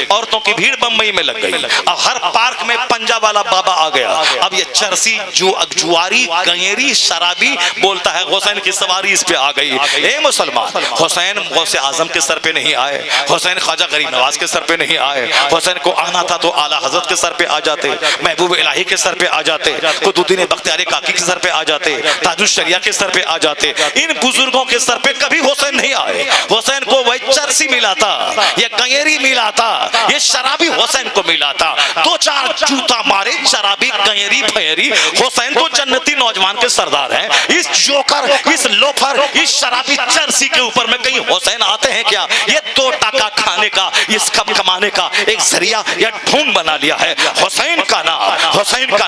عورتوں کی بھیڑ بمبئی میں لگ گئی. اب ہر پارک میں پنجا والا بابا آ گیا. اب یہ چرسی جواری گنگیری شرابی بولتا ہے حسین کی سواری اس پہ آ گئی. اے مسلمان، حسین غوث اعظم کے سر پہ نہیں آئے، حسین خواجہ غریب نواز کے سر پہ نہیں آئے. حسین کو آنا تھا تو اعلیٰ حضرت کے سر پہ آ جاتے، محبوب الہی کے سر پہ آ جاتے، قطب الدین بختیاری کاکی کے سر پہ آ جاتے، تاج الشریعہ کے سر پہ آ جاتے. ان بزرگوں کے سر پہ کبھی حسین نہیں آئے. حسین کو وہی چرسی ملا تھا، یہ گنگیری ملا تھا، یہ شرابی حسین کو ملا تھا. دو چار جوتا مارے شرابی گنگیری پھیری. حسین تو جنتی نوجوان کے سردار ہیں. اس جوکر، اس لوفر، اس شرابی چرسی کے اوپر میں کہیں حسین آتے ہیں کیا؟ یہ دو ٹکا کھانے کا، اس کم کمانے کا ایک ذریعہ یا ڈھونگ بنا لیا ہے. حسین کا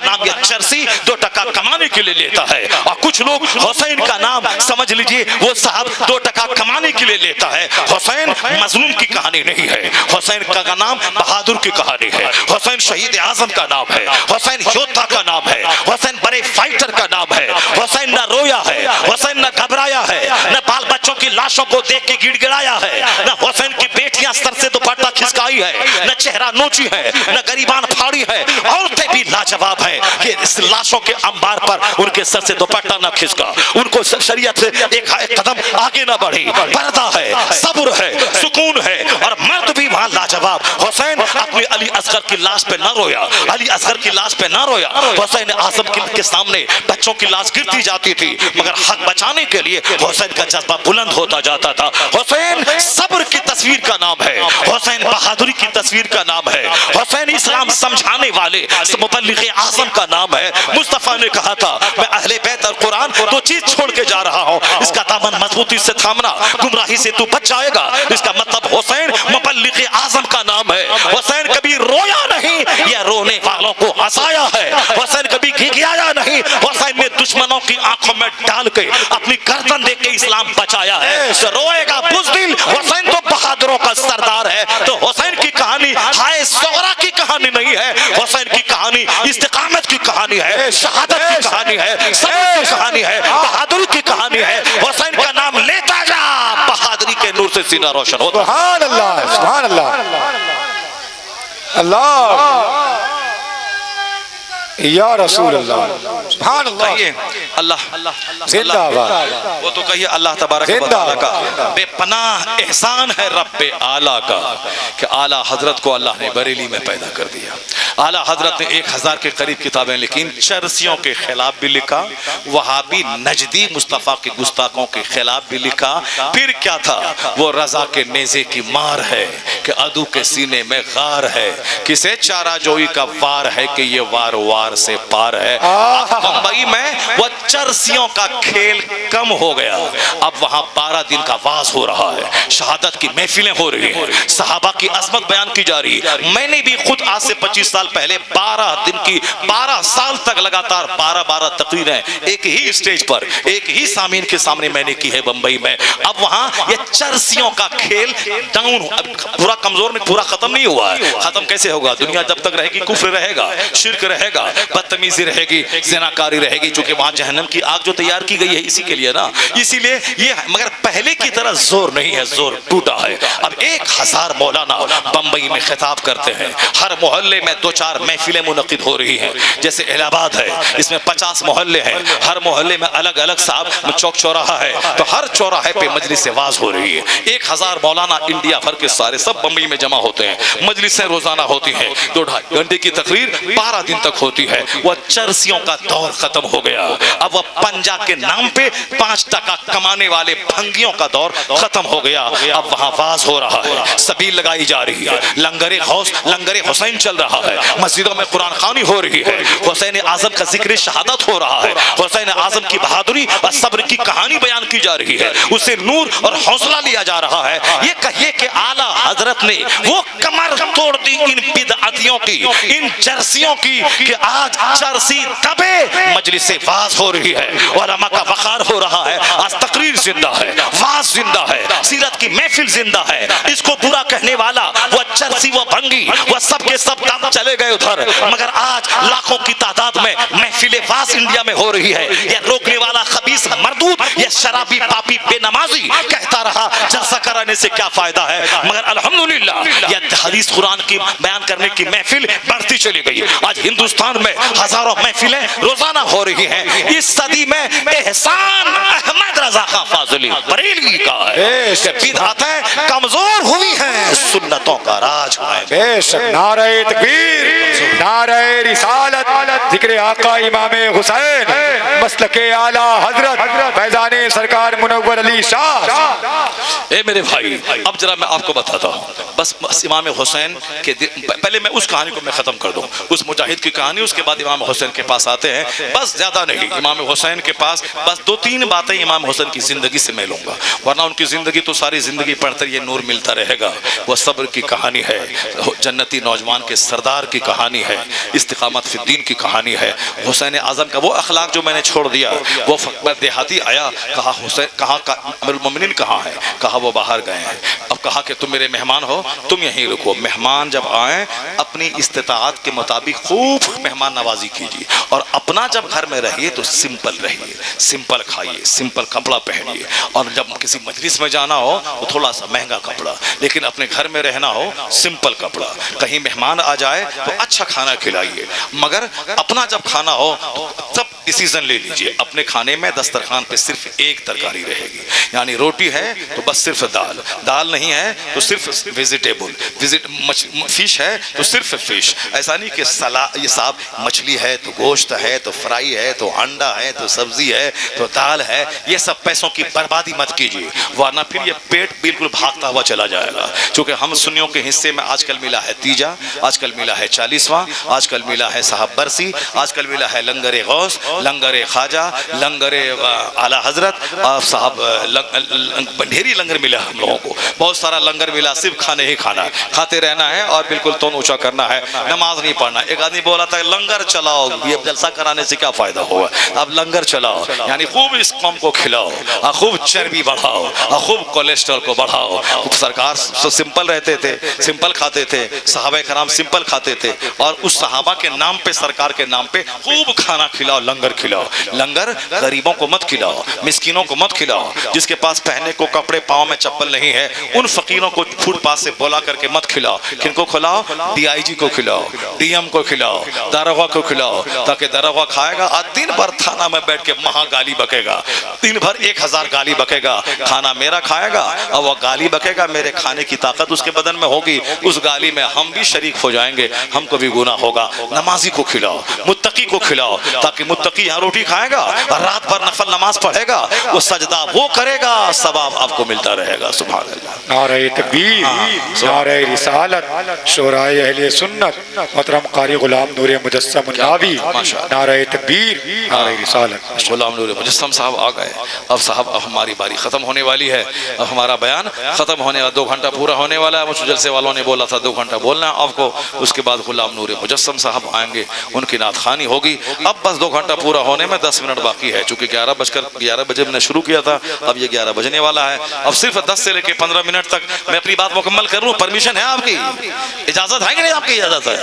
نام یہ چرسی دو ٹکا کمانے کے لیے لیتا ہے. اور کچھ لوگ حسین کا نام سمجھ لیجئے وہ صاحب دو ٹکا کمانے کے لیے لیتا ہے. حسین مظلوم کی کہانی نہیں ہے. حسین کا نام بہادر کی کہانی ہے. حسین شہید اعظم کا نام ہے. حسین یودھا کا نام ہے. حسین بڑے فائٹر کا نام ہے. حسین نہ رویا ہے، حسین نہ گھبرایا ہے، نہ بال بچوں کی لاشوں کو دیکھ کے گڑ گڑایا ہے، نہ حسین کی بیٹیاں سر سے دوپٹہ کھسکائی ہے، نہ چہرہ نوچی ہے، نہ گریبان پھاڑی ہے. عورتیں بھی لاجواب ہیں کہ اس لاشوں کے انبار پر ان کے سر سے دوپٹہ نہ کھسکا، ان کو شریعت سے ایک قدم آگے نہ بڑھی. پردہ ہے، صبر ہے، سکون ہے. اور مرد بھی وہاں لاجواب. حسین اپنی علی اصغر کی لاش پہ نہ رویا، علی اصغر کی لاش پہ نہ رویا. حسین اعظم کے سامنے بچوں کی لاش گرتی جاتی تھی، مگر حق بچانے کے لیے حسین کا جذبہ بلند ہوتا جاتا تھا. حسین صبر کی تصویر کا نام ہے. حسین بہادری کی تصویر کا نام ہے. حسین اسلام سمجھانے والے مبلغ اعظم کا نام ہے. مصطفیٰ نے کہا تھا میں اہل بیت اور قرآن دو چیز چھوڑ کے جا رہا ہوں، اس کا دامن مضبوطی سے تھامنا، گمراہی سے تو بچ جائے گا. اس کا مطلب حسین مبلغ اعظم کا نام ہے. حسین کبھی رویا نہیں، یہ رونے والوں کو ہنسایا ہے. حسین کبھی گھگھیایا نہیں، حسین نے دشمنوں کی آنکھوں میں ڈال کے اپنی گردن دے کے اسلام بچایا ہے. روئے گا بزدل، حسین تو بہادروں کا سردار ہے. تو حسین کی کہانی ہائے صغرا کی کہانی نہیں ہے. حسین کی کہانی استقامت کی کہانی ہے، شہادت کی کہانی ہے، صبر کی کہانی ہے، بہادری کی کہانی ہے. حسین کا نام لیتا جا، بہادری کے نور سے سینہ روشن ہوتا. سبحان اللہ، سبحان اللہ، اللہ یا رسول اللہ، سبحان اللہ. اللہ زندہ باد. وہ تو کہیے اللہ تبارک و تعالیٰ کا بے پناہ احسان ہے رب اعلیٰ کا کہ اعلیٰ حضرت کو اللہ نے بریلی میں پیدا کر دیا. اعلیٰ حضرت نے 1000 کے قریب کتابیں لکھی، چرسیوں کے خلاف بھی لکھا، وہابی نجدی مصطفیٰ کے گستاخوں کے خلاف بھی لکھا. پھر کیا تھا؟ وہ رضا کے نیزے کی مار ہے کہ عدو کے سینے میں غار ہے، کسے چارہ جوئی کا وار ہے کہ یہ وار وار سے پار ہے. بمبئی میں وہ چرسیوں کا کھیل کم ہو گیا. اب وہاں 12 دن کا واز ہو رہا ہے، شہادت کی محفلیں ہو رہی ہیں، صحابہ کی عظمت بیان کی جا رہی ہے. میں نے بھی خود آج سے 25 سال پہلے 12 دن کی 12 سال تک لگاتار 12 تقریریں ایک ہی اسٹیج پر ایک ہی سامعین کے سامنے میں نے کی ہے بمبئی میں. اب وہاں یہ چرسیوں کا کھیل ڈاؤن، پورا کمزور نہیں، پورا ختم نہیں ہوا ہے. ختم کیسے ہوگا؟ دنیا جب تک رہے گی کفر رہے گا، شرک رہے گا، بدتمیزی رہے گی، زناکاری رہے گی، چونکہ وہاں جہنم کی آگ جو تیار کی گئی ہے اسی کے لیے نا. اسی لیے یہ مگر پہلے کی طرح زور نہیں ہے، زور ٹوٹا ہے. اب 1000 مولانا بمبئی میں خطاب کرتے ہیں. ہر محلے میں 2-4 محفلیں منعقد ہو رہی ہیں. جیسے الہ آباد ہے، اس میں 50 محلے ہیں، ہر محلے میں الگ الگ صاحب چوک چوراہا ہے، تو ہر چوراہے پہ مجلس واز ہو رہی ہے. 1000 مولانا انڈیا بھر کے سارے سب بمبئی میں جمع ہوتے ہیں. مجلسیں روزانہ ہوتی ہیں، 2-2.5 گھنٹے کی تقریر 12 دن تک ہوتی ہے. وہ چرسیوں کا دور ختم ہو گیا. اب وہ پنجا کے نام پہ 5 ٹکا کمانے والے بھنگیوں کا دور ختم ہو گیا. اب وہاں واز ہو رہا ہے، سبیل لگائی جا رہی ہے، لنگر غوث لنگر حسین چل رہا ہے، مسجدوں میں قرآن خوانی ہو رہی ہے، حسین اعظم کا ذکر شہادت ہو رہا ہے، حسین اعظم کی بہادری اور صبر کی کہانی بیان کی جا رہی ہے، اسے نور اور حوصلہ لیا جا رہا ہے. یہ کہیے کہ اعلیٰ حضرت نے وہ کمر توڑ دی ان بدعتیوں کی، ان چرسیوں کی کہ آج چرسی دبے، مجلس واز ہو رہی ہے، علماء کا وقار ہو رہا ہے. آج تقریر زندہ ہے، واز زندہ ہے، سیرت کی محفل زندہ ہے. اس کو برا کہنے والا وہ چرسی وہ بھنگی وہ سب کے سب دم چلے گئے ادھر. مگر آج لاکھوں کی تعداد میں محفل واز انڈیا میں ہو رہی ہے. یہ روکنے والا خبیث مرد مردود، یہ شرابی پاپی بے نمازی کہتا رہا جلسہ کرانے سے کیا فائدہ ہے، مگر الحمدللہ یہ حدیث قرآن کی بیان کرنے کی محفل بڑھتی چلی گئی. آج ہندوستان میں ہزاروں محفلیں روزانہ ہو رہی ہیں. اس صدی میں احسان احمد رضا خان فاضلی بریلوی کا ہے کہ بدعتیں کمزور ہوئی ہیں، سنتوں کا راج ہے. بے شک. نعرہ تکبیر، نعرہ رسالت، ذکر آقا امام حسین، مسلک اعلیٰ حضرت فیضان سرکار منور علی شاہ. اے میرے بھائی، اب ذرا میں آپ کو بتاتا ہوں. بس امام حسین کے پہلے میں اس کہانی کو میں ختم کر دوں، اس مجاہد کی کہانی، اس کے بعد امام حسین کے پاس آتے ہیں. بس زیادہ نہیں، امام حسین کے پاس بس 2-3 باتیں امام حسین کی زندگی سے میں لوں گا، ورنہ ان کی زندگی تو ساری زندگی پڑھ کر یہ نور ملتا رہے گا. وہ صبر کی کہانی ہے، جنتی نوجوان کے سردار کی کہانی ہے، استقامت فی الدین کی کہانی ہے. حسین اعظم کا وہ اخلاق جو میں نے چھوڑ دیا، وہ دیہاتی آیا، کہا حسین کہاں کا امیر المومنین کہاں ہے، کہا وہ باہر گئے ہیں. اب کہا کہ تم میرے مہمان ہو، تم یہیں رکو. مہمان جب آئیں اپنی استطاعت کے مطابق خوب مہمان نوازی کیجیے، اور اپنا جب گھر میں رہیے تو سمپل رہیے، سمپل کھائیے، سمپل کپڑا پہنیے. اور جب کسی مجلس میں جانا ہو تو تھوڑا سا مہنگا کپڑا، لیکن اپنے گھر میں رہنا ہو سمپل کپڑا. کہیں مہمان آ جائے تو اچھا کھانا کھلائیے، مگر اپنا جب کھانا ہو تو سب ڈیسیژن لے لیجئے. اپنے کھانے میں دسترخوان پہ صرف ایک ترکاری رہے گی، یعنی روٹی ہے تو بس صرف دال، دال نہیں ہے تو صرف ویجیٹیبل، فش ہے تو صرف فش. ایسا نہیں کہ یہ صاحب مچھلی ہے تو گوشت ہے تو فرائی ہے تو انڈا ہے تو سبزی ہے تو دال ہے. یہ سب پیسوں کی بربادی مت کیجیے، ورنہ پھر یہ پیٹ بالکل بھاگتا ہوا چلا جائے گا. چونکہ ہم سنیوں کے حصے میں آج کل ملا ہے تیجا، آج کل ملا ہے 40واں، آج کل ملا ہے صاحب برسی، آج کل ملا ہے لنگر غوث، لنگر خواجہ، لنگر اعلیٰ حضرت، اور صاحب ڈھیری لنگر ملا ہم لوگوں کو، بہت سارا لنگر ملا. صرف کھانے ہی کھانا، کھاتے رہنا ہے اور بالکل تون اونچا کرنا ہے، نماز نہیں پڑھنا. ایک آدمی بولا تھا لنگر چلاؤ، یہ جلسہ کرانے سے کیا فائدہ ہوگا. اب لنگر چلاؤ، یعنی خوب اس قوم کو کھلاؤ، خوب چربی بڑھاؤ، خوب کولیسٹرول کو بڑھاؤ. سرکار سمپل رہتے تھے، سمپل کھاتے تھے، صحابہ کرام سمپل کھاتے تھے، اور اس صحابہ کے نام پہ، سرکار کے نام پہ خوب کھانا کھلاؤ، لنگر کھلاؤ. لنگر غریبوں کو مت کھلاؤ، مسکینوں کو مت کھلاؤ. جس کے پاس پہننے کو کپڑے، پاؤں میں چپل نہیں ہے، ان فقیروں کو فوٹ پاس سے بولا کر کے مت کھلاؤ. کن کو کھلاؤ؟ ڈی آئی جی کو کھلاؤ، ڈی ایم کو کھلاؤ، داروغہ کو کھلاؤ، تاکہ داروغہ کھائے گا، دن بھر تھانہ میں بیٹھ کے مہا گالی بکے گا، دن بھر 1000 گالی بکے گا. کھانا میرا کھائے گا اور وہ گالی بکے گا، میرے کھانے کی طاقت اس کے بدن میں ہوگی، اس گالی میں ہم بھی شریک ہو جائیں گے، ہم کو بھی گناہ ہوگا. نمازی کو کھلاؤ، متقی کو کھلاؤ، تاکہ متقی یہاں روٹی کھائے گا اور رات بھر نفل نماز پڑھے گا، وہ سجدہ وہ کرے گا، ثواب آپ کو ملتا رہے گا. سبحان اللہ. نعرہ تکبیر، نعرہ رسالت، شورائے اہل سنت، محترم قاری غلام نور مجسم الناوی، نعرہ تکبیر، نعرہ رسالت. غلام نور مجسم صاحب آ گئے. اب صاحب اب ہماری باری ختم ہونے والی ہے، اب ہمارا بیان ختم ہونے والا، 2 گھنٹہ پورا ہونے والا ہے. مجھ جلسے والوں نے بولا تھا 2 گھنٹہ بولنا ہے آپ کو. اس کے بعد غلام نور مجسم صاحب آئیں گے، ان کی نعت خوانی ہوگی. اب بس 2 گھنٹہ پورا ہونے میں 10 منٹ باقی ہے، چونکہ 11 بجے میں نے شروع کیا تھا، اب یہ 11 بجنے والا ہے. اب صرف 10 سے لے کے 15 منٹ تک میں اپنی بات مکمل کروں. پرمیشن ہے آپ کی؟ اجازت ہے کہ نہیں؟ آپ کی اجازت ہے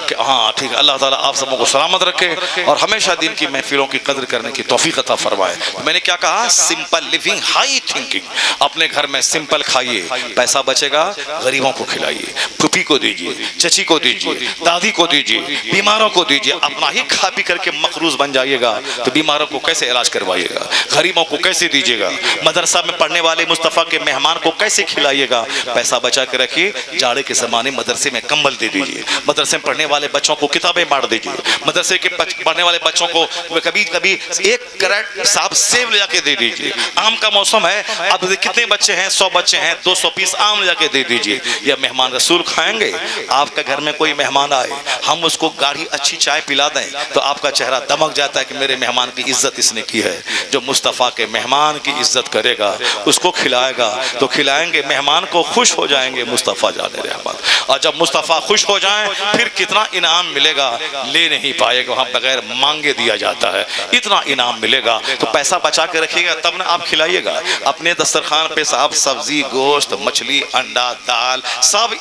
کہ ہاں ٹھیک ہے. اللہ تعالیٰ آپ سب کو سلامت رکھے اور ہمیشہ دین کی محفلوں کی قدر کرنے کی توفیق عطا فرمائے. میں نے کیا کہا؟ Simple living, high thinking. اپنے گھر میں سمپل کھائیے، پیسہ بچے گا غریبوں کو کھلائیے، پھوپھی کو دیجیے، چچی کو دیجیے، دادی کو دیجیے، بیماروں کو دیجیے. اپنا ہی کھا پی کر کے مقروض بن جائیے گا تو بیماروں کو کیسے علاج کروائیے گا؟ غریبوں کو کیسے دیجیے گا؟ مدرسہ میں پڑھنے والے مصطفیٰ کے مہمان کو کیسے کھلائیے گا؟ پیسہ بچا کے رکھیے. جاڑے کے زمانے مدرسے میں کمبل دے دیجیے، مدرسے میں پڑھنے والے بچوں کو کتابیں بانٹ دیجیے، مدرسے کے پڑھنے والے بچوں کو کبھی کبھی 1 کریٹ صاحب سیب لے جا کے دے دیجیے. آم کا موسم ہے، اب کتنے بچے ہیں؟ 100 بچے ہیں، 200 پیس آم لے جا کے دے دیجیے. یا مہمان رسول کھائیں گے. آپ کے گھر میں کوئی مہمان آئے، ہم اس کو گاڑھی اچھی چائے پلا دیں تو آپ کا چہرہ دمک جاتا ہے کہ میرے مہمان کی عزت اس نے کی ہے. جو مصطفیٰ کے مہمان کی عزت کرے گا، اس کو کھلائے گا تو کھلائیں گے، مہمان کو خوش ہو جائیں گے. مصطفیٰ جانے رحمت. اور جب مصطفیٰ خوش ہو جائیں پھر کتنا انعام ملے گا، لے نہیں پائے گا، وہاں بغیر مانگے دیا جاتا ہے. اتنا انعام ملے گا تو پیسہ بچا کے رکھیے گا، تب نہ آپ کھلائیے گا. اپنے دسترخوان پہ صاحب سبزی، گوشت، مچھلی، انڈا، دال سب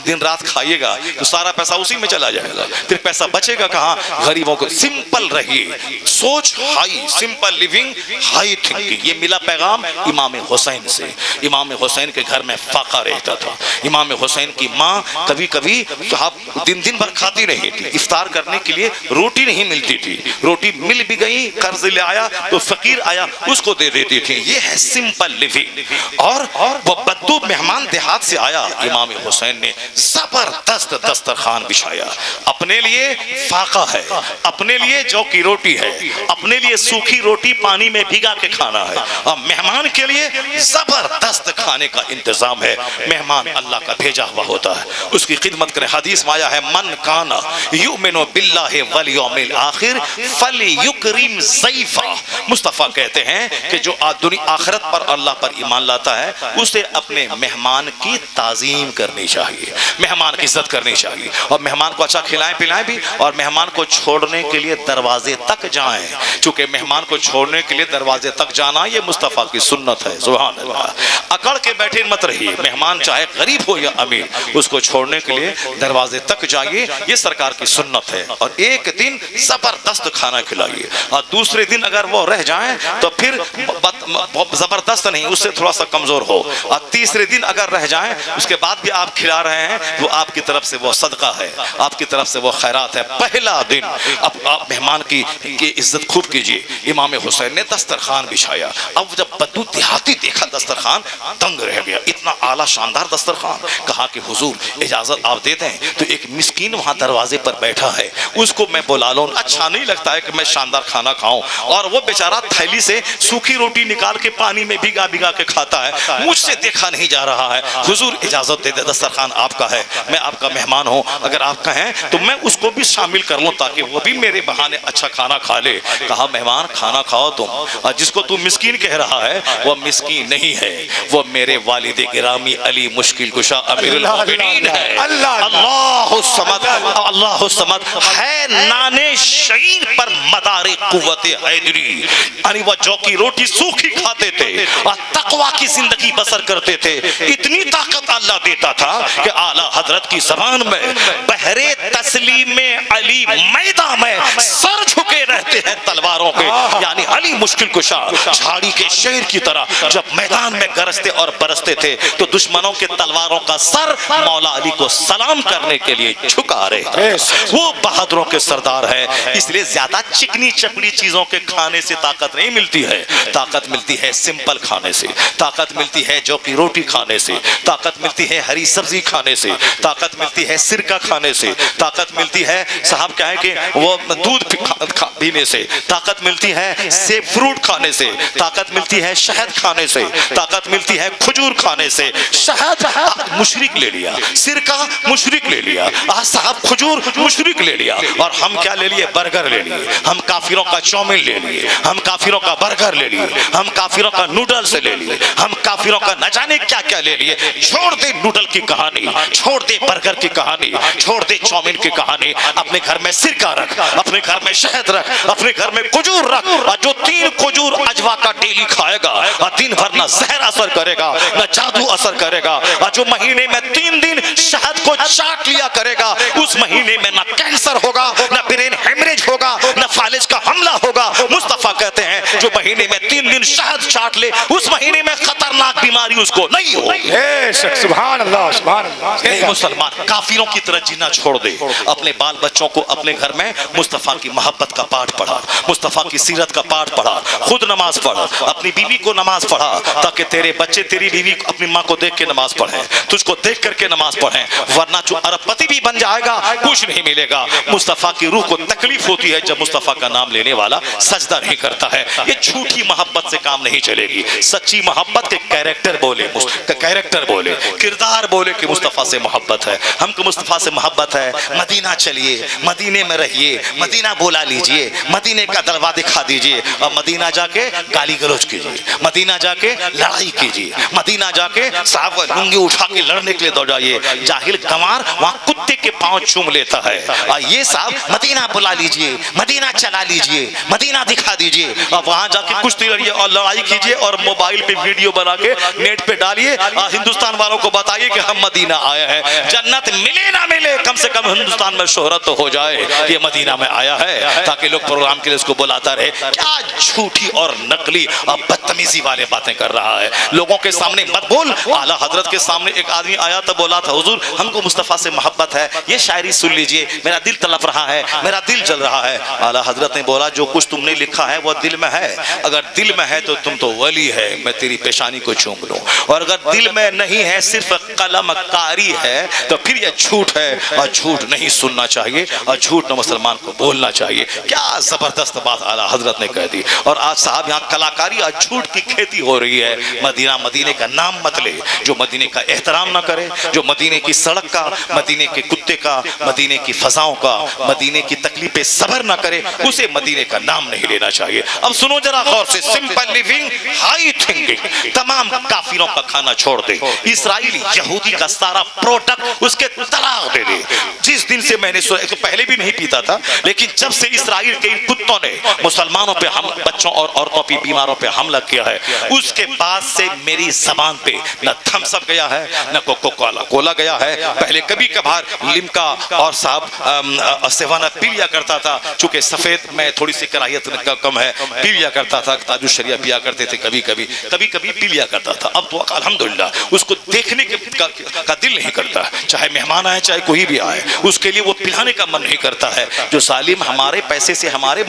دن رات کھائیے گا تو سارا پیسہ اسی میں چلا جائے گا. پھر پیسہ بچے گا کہاں؟ غریبوں کو. سمپل رہیے، سوچ high, simple living, high thinking. یہ ملا پیغام امام حسین سے. امام حسین کے گھر میں فاقہ رہتا تھا. امام حسین کی ماں کبھی کبھی دن بھر کھاتی رہی تھی، افطار کرنے کے لیے روٹی نہیں ملتی تھی، روٹی مل بھی گئی قرض لے آیا تو فقیر آیا اس کو دے دیتی تھی. یہ ہے سمپل لیونگ. اور وہ بدو مہمان دیہات سے آیا، امام حسین نے زبردست دسترخوان بچھایا. اپنے لیے فاقہ ہے، اپنے لیے جو کی روٹی ہے، اپنے لیے سوکھی روٹی پانی میں بھگا کے کھانا ہے، اور مہمان کے لیے زبردست کھانے کا انتظام ہے. مہمان اللہ کا بھیجا ہوا ہوتا ہے، اس کی خدمت کریں. حدیث میں آیا ہے من کان یؤمن باللہ والیوم الآخر فلیکرم ضیفہ. مصطفیٰ کہتے ہیں کہ جو آخرت پر اللہ پر ایمان لاتا ہے اسے اپنے مہمان کی تعظیم کرنی چاہیے، مہمان کی عزت کرنی چاہیے، اور مہمان کو اچھا کھلائیں پلائیں بھی، اور مہمان کو چھوڑنے کے لیے دروازے تک جائیں. چونکہ مہمان کو چھوڑنے کے لیے دروازے تک جانا یہ مصطفیٰ کی سنت ہے. سبحان اللہ. اکڑ کے بیٹھے مت رہیے، مہمان چاہے غریب ہو یا امیر، اس کو چھوڑنے کے لیے دروازے تک جائیے، یہ سرکار کی سنت ہے. اور ایک دن زبردست کھانا کھلائیے، اور دوسرے دن اگر وہ رہ جائیں تو پھر زبردست نہیں، اس سے تھوڑا سا کمزور ہو، اور تیسرے دن اگر رہ جائیں اس کے بعد بھی آپ کھلا رہے ہیں تو آپ کی طرف سے وہ صدقہ ہے، آپ کی طرف سے وہ خیرات ہے. پہلا دن اب آپ مہمان کی عزت خوب کیجیے. امام حسین نے دسترخوان بچھایا. اب جب بدو دیہاتی دیکھا دسترخوان دنگ رہ گیا، اتنا اعلیٰ شاندار دسترخوان. کہا کہ حضور اجازت آپ دے دیں تو ایک مسکین وہاں دروازے پر بیٹھا ہے، اس کو میں بلا لوں. اچھا نہیں لگتا ہے کہ میں شاندار کھانا کھاؤں اور وہ بیچارہ تھیلی سے سوکھی روٹی نکال کے پانی میں بھگا بھگا کے کھاتا ہے، مجھ سے دیکھا نہیں جا رہا ہے. حضور اجازت دے دیں، دسترخوان آپ کا ہے، میں آپ کا مہمان ہوں، اگر آپ کہیں تو میں اس کو بھی شامل کر لوں تاکہ وہ بھی میرے بہانے اچھا کھانا کھا لے. کہا مہمان کھانا کھاؤ تم، اور جس کو تم مسکین کہہ رہا ہے وہ مسکین نہیں ہے، وہ میرے والد گرامی علی مشکل کشا امیر المومنین ہے. اللہ الصمد، اللہ الصمد ہے نانے شعیر پر مدار قوت حیدری. یعنی وہ جو کی روٹی سوکھی کھاتے تھے اور تقوی کی زندگی بسر کرتے تھے. اتنی طاقت اللہ دیتا تھا کہ اعلیٰ حضرت کی زبان میں بحر تسلیم علی میدان میں سر جھکے رہتے ہیں تلواروں کے. یعنی علی مشکل کشا جھاڑی کے شیر کی طرح جب میدان میں گرجتے اور برستے تھے تو دشمنوں کے تلواروں کا سر مولا علی کو سلام کرنے کے لیے جھکا رہے. وہ بہادروں کے سردار ہے. اس لیے زیادہ چکنی چپڑی چیزوں کے کھانے سے طاقت نہیں ملتی ہے، طاقت ملتی ہے سمپل کھانے سے، طاقت ملتی ہے جو کی روٹی کھانے سے، طاقت ملتی ہے ہری سبزی کھانے سے، طاقت ملتی ہے سرکہ کھانے سے، طاقت ملتی ہے صاحب کیا ہے کہ وہ دودھ پینے سے، طاقت ملتی ہے سیب فروٹ کھانے سے، طاقت ملتی ہے شہد کھانے سے، طاقت ملتی ہے کھجور کھانے سے. شہد مشرک لے لیا، سرکہ مشرک لے لیا، صاحب کھجور مشرک لے لیا، اور ہم کیا لے لیے؟ برگر لے لیے. ہم کافروں کا چومن لے لیے، ہم کافروں کا برگر لے لیے، ہم کافروں کا نوڈلز لے لیے، ہم کافروں کا نہ جانے کیا کیا لے لیے. چھوڑ دے نوڈل کی کہانی، چھوڑ دے برگر کی کہانی، چھوڑ دے چومن کی کہانی. اپنے گھر میں سرکہ رکھ، اپنے گھر میں شہد رکھ، اپنے گھر میں کھجور رکھ. اور جو 3 کھجور اجوا کا ڈیلی کھائے گا اور دن بھر نہ زہر اثر کرے گا نہ جادو اثر کرے گا، اور جو مہینے میں 3 دن شہد کو چاٹ لیا کرے گا اس مہینے میں نہ کینسر ہوگا، نہ برین ہیمریج ہوگا، نہ فالج کا حملہ ہوگا. مصطفیٰ کہتے ہیں جو مہینے میں 3 دن شہد چاٹ لے اس مہینے میں خطرناک بیماری اس کو نہیں ہوگی. سبحان اللہ، سبحان اللہ. اے مسلمان، کافروں کی طرح جینا چھوڑ دے. اپنے بال بچوں کو اپنے گھر میں مصطفیٰ کی محبت کا پاٹھ پڑھا، مصطفیٰ کی سیرت کا پاٹھ پڑھا. خود نماز پڑھ، اپنی بیوی کو نماز پڑھا تاکہ تیرے بچے تیری بیوی اپنی ماں کو دیکھ کے نماز پڑھیں، تجھ کو دیکھ کر کے نماز پڑھیں. ورنہ جو ارب پتی بھی بن جائے گا کچھ نہیں ملے گا. مصطفیٰ کی روح کو تکلیف ہوتی ہے جب مصطفیٰ کا نام لینے والا سجدہ نہیں کرتا ہے. یہ جھوٹی محبت سے کام نہیں چلے گی. سچی محبت کے کیریکٹر بولے، کیریکٹر بولے، کردار بولے کہ مصطفیٰ سے محبت ہے. ہم کو مصطفیٰ سے محبت ہے. مدینہ چلیے، مدینے میں رہیے، مدینہ بولا لیجئے، مدینے کا دلوا دکھا دیجئے، اور مدینہ جا کے گالی گلوچ کیجئے، مدینہ جا کے لڑائی کیجئے، مدینہ جا کے صاحب لنگی اٹھا کے لڑنے کے لیے دوڑ جائیے. جاہل گنوار وہاں کتے کے پاؤں چوم لیتا ہے. اور یہ صاحب مدینہ بلا لیجئے، مدینہ چلا لیجئے، مدینہ دکھا دیجئے. لیجئے, اب وہاں جا کے کشتی لڑیے اور لڑائی کیجئے اور موبائل پہ ویڈیو بنا کے نیٹ پہ ڈالیے, ہندوستان والوں کو بتائیے کہ ہم مدینہ آئے ہیں. جنت ملے نہ ملے, کم سے کم ہندوستان میں شہرت تو ہو جائے یہ مدینہ میں آیا ہے, تاکہ لوگ پروگرام کے لیے اس کو بلاتا رہے. کیا جھوٹی اور نقلی اور بدتمیزی والے باتیں کر رہا ہے, لوگوں کے سامنے مت بول. اعلیٰ حضرت کے سامنے ایک آدمی آیا تو بولا تھا حضور ہم کو مصطفیٰ سے محبت ہے, یہ شاعری سن لیجئے, میرا دل تڑپ رہا ہے, میرا دل جل رہا ہے. اعلیٰ حضرت نے بولا جو کچھ تم نے لکھا ہے وہ دل میں ہے, اگر دل میں ہے تو تم تو ولی ہے, میں تیری پیشانی کو چوم لوں, اور اگر دل میں نہیں ہے صرف قلم کاری ہے تو پھر یہ جھوٹ ہے, اور جھوٹ نہیں سننا چاہیے, اور جھوٹ نہ مسلمان کو بولنا چاہیے. کیا زبردست بات اعلیٰ حضرت نے کہہ دی. اور آج صاحب یہاں کلاکاری اور جھوٹ کی کھیتی ہو رہی ہے. مدینہ, مدینے کا نام مت لے. جو مدینے کا احترام نہ کرے, جو مدینے کی سڑک کا, مدینے کے کتے کا, مدینے کی فضاؤں کا, مدینے کی تکلیفیں صبر نہ کرے, اسے مدینے کا نام نہیں لینا چاہیے. اب سنو ذرا غور سے, سمپل لیونگ, ہائی تھنکنگ, تمام کافروں کا کھانا چھوڑ دے. اسرائیل یہودی کا سارا پروڈکٹ اس کے طلاق دے دے. جس دن سے میں نے سنا, پہلے بھی نہیں پیتا تھا, لیکن جب سے اسرائیل کے ان کتوں نے مسلمانوں پہ, بچوں اور عورتوں پہ, بیماروں پہ حملہ کیا ہے, اس کے بعد سے میری زبان پہ نہ تھمس اپ گیا ہے نہ کوکو کولا گیا ہے. پہلے کبھی کبھار لمکا اور صاحب سیوان اپ پی لیا کرتا تھا, چونکہ سفید میں تھوڑی سی کراہیت کم ہے, پی لیا کرتا تھا. تاج الشریعہ پیا کرتے تھے, کبھی کبھی پی لیا کرتا تھا. اب تو الحمدللہ اس کو دیکھنے کا دل نہیں کرتا, چاہے مہمان آئے چاہے کوئی بھی آئے, اس کے لیے وہ پلانے کا من نہیں کرتا ہے. جو ظالم ہمارے پیسے سے ہمارے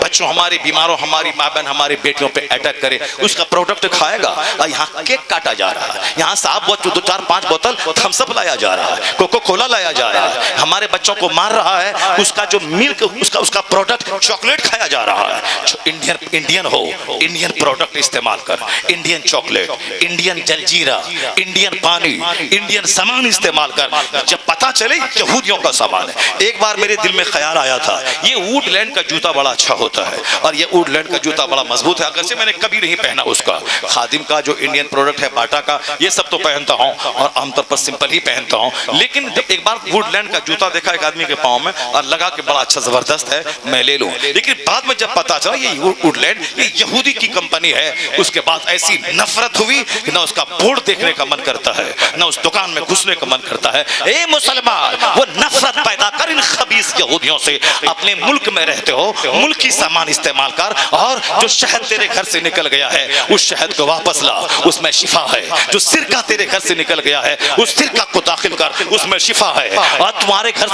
بچوں, ہمارے بیماروں, ہماری ماں بہن, ہماری بیٹیوں پہ اٹیک کرے, اس کا پروڈکٹ کھائے گا. اور یہاں کیک کاٹا جا رہا ہے, یہاں صاحب وہ 2-4-5 بوتل تھمس اپ لایا جا رہا ہے, کوکو کولا لایا جا رہا ہے, ہمارے بچوں کو مار رہا ہے. اس کا جو ملک, اس کا پروڈکٹ چاکلیٹ کھایا جا رہا ہے. انڈین ہو, انڈین پروڈکٹ استعمال کر, انڈین چاکلیٹ, انڈین جلجیرہ, انڈین پانی, انڈین سامان استعمال کر. جب پتا چلے یہودیوں کا سامان ہے. ایک بار میرے دل میں خیال آیا تھا, یہ ووڈ لینڈ کا جوتا بڑا اچھا ہوتا ہے, اور یہ ووڈ لینڈ کا جوتا بڑا مضبوط ہے, اگرچہ میں نے کبھی نہیں پہنا اس کا. خادم کا جو انڈین پروڈکٹ ہے, باٹا کا, یہ سب تو پہنتا ہوں, اور عام طور پر سمپل ہی پہنتا ہوں. لیکن جب ایک بار ووڈ لینڈ کا جوتا دیکھا ایک آدمی کے پاؤں میں, اور لگا کہ بڑا اچھا زبردست ہے, میں لے لوں. لیکن بعد میں جب پتا چلا یہ ووڈ لینڈ یہ یہودی کی کمپنی ہے, اس کے بعد ایسی نفرت ہوئی کہ نہ اس کا بورڈ دیکھنے کا من کرتا ہے, نہ اس دکان میں گھسنے کا من کرتا ہے. اے مسلمان, وہ نفرت پیدا کر ان خبیث یہودیوں سے. اپنے ملک میں رہتے ہو, ملکی سامان استعمال کر, اور جو شہد تیرے گھر سے نکل گیا ہے اس شہد کو واپس لا, اس میں شفا ہے. جو سرکہ تیرے گھر سے نکل گیا ہے اس سرکہ کو داخل کر, اس میں شفا ہے. اور تمہارے گھر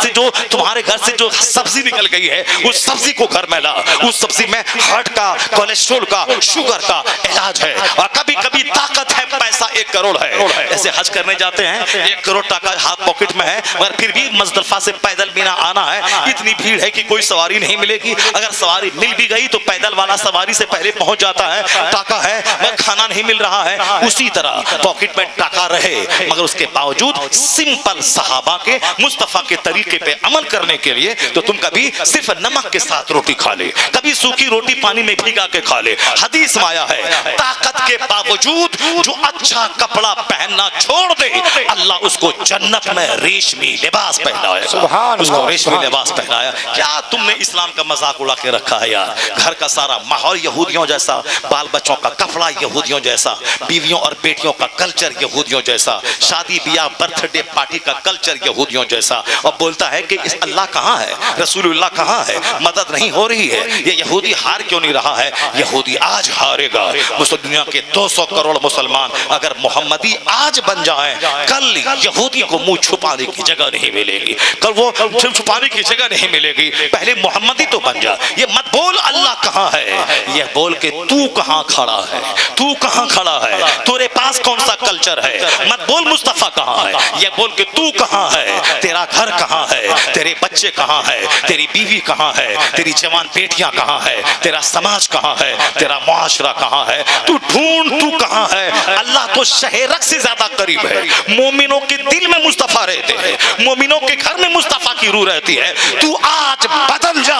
سے جو سبزی نکل گئی ہے اس سبزی کو گھر میں لا, اس سبزی میں ہارٹ کا, کولیسٹرول کا, شوگر کا علاج ہے. اور کبھی کبھی طاقت ہے, پیسہ 1 کروڑ ہے. ایسے حج کرنے جاتے ہیں, 1 کروڑ ٹکا ہاتھ پاکٹ میں ہے, مگر پھر بھی مزدلفہ سے پیدل مینا آنا ہے. اتنی بھیڑ ہے کہ کوئی سواری نہیں ملے گی. اگر سواری مل بھی گئی تو پیدل والا سواری سے پہلے پہنچ جاتا ہے. ٹاکا ہے مگر کھانا نہیں مل رہا ہے. اسی طرح پاکٹ میں ٹاکا رہے, مگر اس کے باوجود سمپل صحابہ کے, مصطفیٰ کے طریقے پہ عمل کرنے کے لیے تو تم کبھی صرف نمک کے ساتھ روٹی کھا لے, کبھی سوکھی روٹی پانی میں بھگا کے کھا لے. حدیث میں آیا ہے, طاقت کے باوجود جو اچھا کپڑا پہننا چھوڑ دے, اللہ اس کو جنت میں ریشمی لباس پہنایا, اس کو ریشمی لباس پہنایا. کیا تم نے اسلام کا مذاق اڑا کے رکھا ہے یار. گھر کا سارا ماحول یہودیوں جیسا, بال بچوں کا کپڑا یہودیوں جیسا, بیویوں اور بیٹیوں کا کلچر یہودیوں جیسا, شادی بیاہ برتھ ڈے پارٹی کا کلچر یہودیوں جیسا. اور بولتا ہے کہ اللہ کہاں ہے, رسول اللہ کہاں ہے, مدد نہیں ہو رہی ہے. یہ یہودی ہار کیوں نہیں رہا ہے؟ یہودی آج ہارے گا. دنیا کے 200 کروڑ مسلمان اگر محمدی آج بن جائیں, کل یہودی کو منہ چھپانے کی جگہ نہیں ملے گی, کل وہ چھپانے کی جگہ نہیں ملے گی. پہلے محمدی تو بن جا. یہ مت بول اللہ کہاں ہے, یہ بول کہ تو کہاں کھڑا ہے, تو کہاں کھڑا ہے, تیرے پاس کون سا کلچر ہے. مت بول مصطفیٰ کہاں ہے, یہ بول کہ تو کہاں ہے, تیرا گھر کہاں ہے, تیرے بچے کہاں ہے, تیری بیوی کہاں ہے, تیری جوان بیٹیاں کہاں ہے, تیرا سماج کہاں ہے, تیرا معاشرہ کہاں ہے. تو ڈھونڈ تو کہاں ہے. اللہ تو شہرک سے زیادہ قریب ہے. مومنوں کے دل میں مصطفیٰ رہتے ہیں, مومنوں کے گھر میں مصطفیٰ کی روح رہتی ہے. تو آج بدل جا,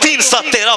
313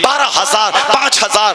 12,000 5,000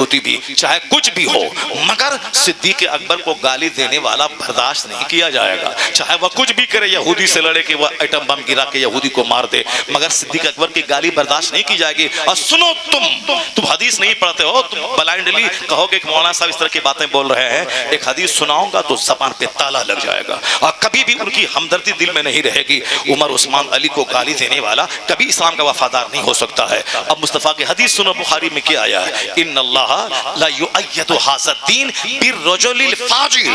ہوتی بھی، چاہے کچھ بھی ہو، مگر صدیق اکبر کو گالی دینے والا برداشت نہیں کیا جائے گا، چاہے وہ کچھ بھی کرے، یہودی سے لڑے کہ وہ ایٹم بم گرا کے یہودی کو مار دے، مگر صدیق اکبر کی گالی برداشت نہیں کی جائے گی۔ اور سنو، تم حدیث نہیں پڑھتے ہو، تم بلائنڈلی کہو گے کہ مولانا صاحب اس طرح کی باتیں بول رہے ہیں، ایک حدیث سناؤں گا تو زبان پہ تالا لگ جائے گا، اور کبھی بھی ان کی ہمدردی دل میں نہیں رہے گی۔ عمر عثمان علی کو گالی دینے والا کبھی اسلام کا وفادار نہیں ہو سکتا ہے۔ اب مصطفیٰ کی حدیث سنو، بخاری میں کیا آیا ہے؟ ان اللہ لا یؤید ھذا الدین بالرجل الفاجر،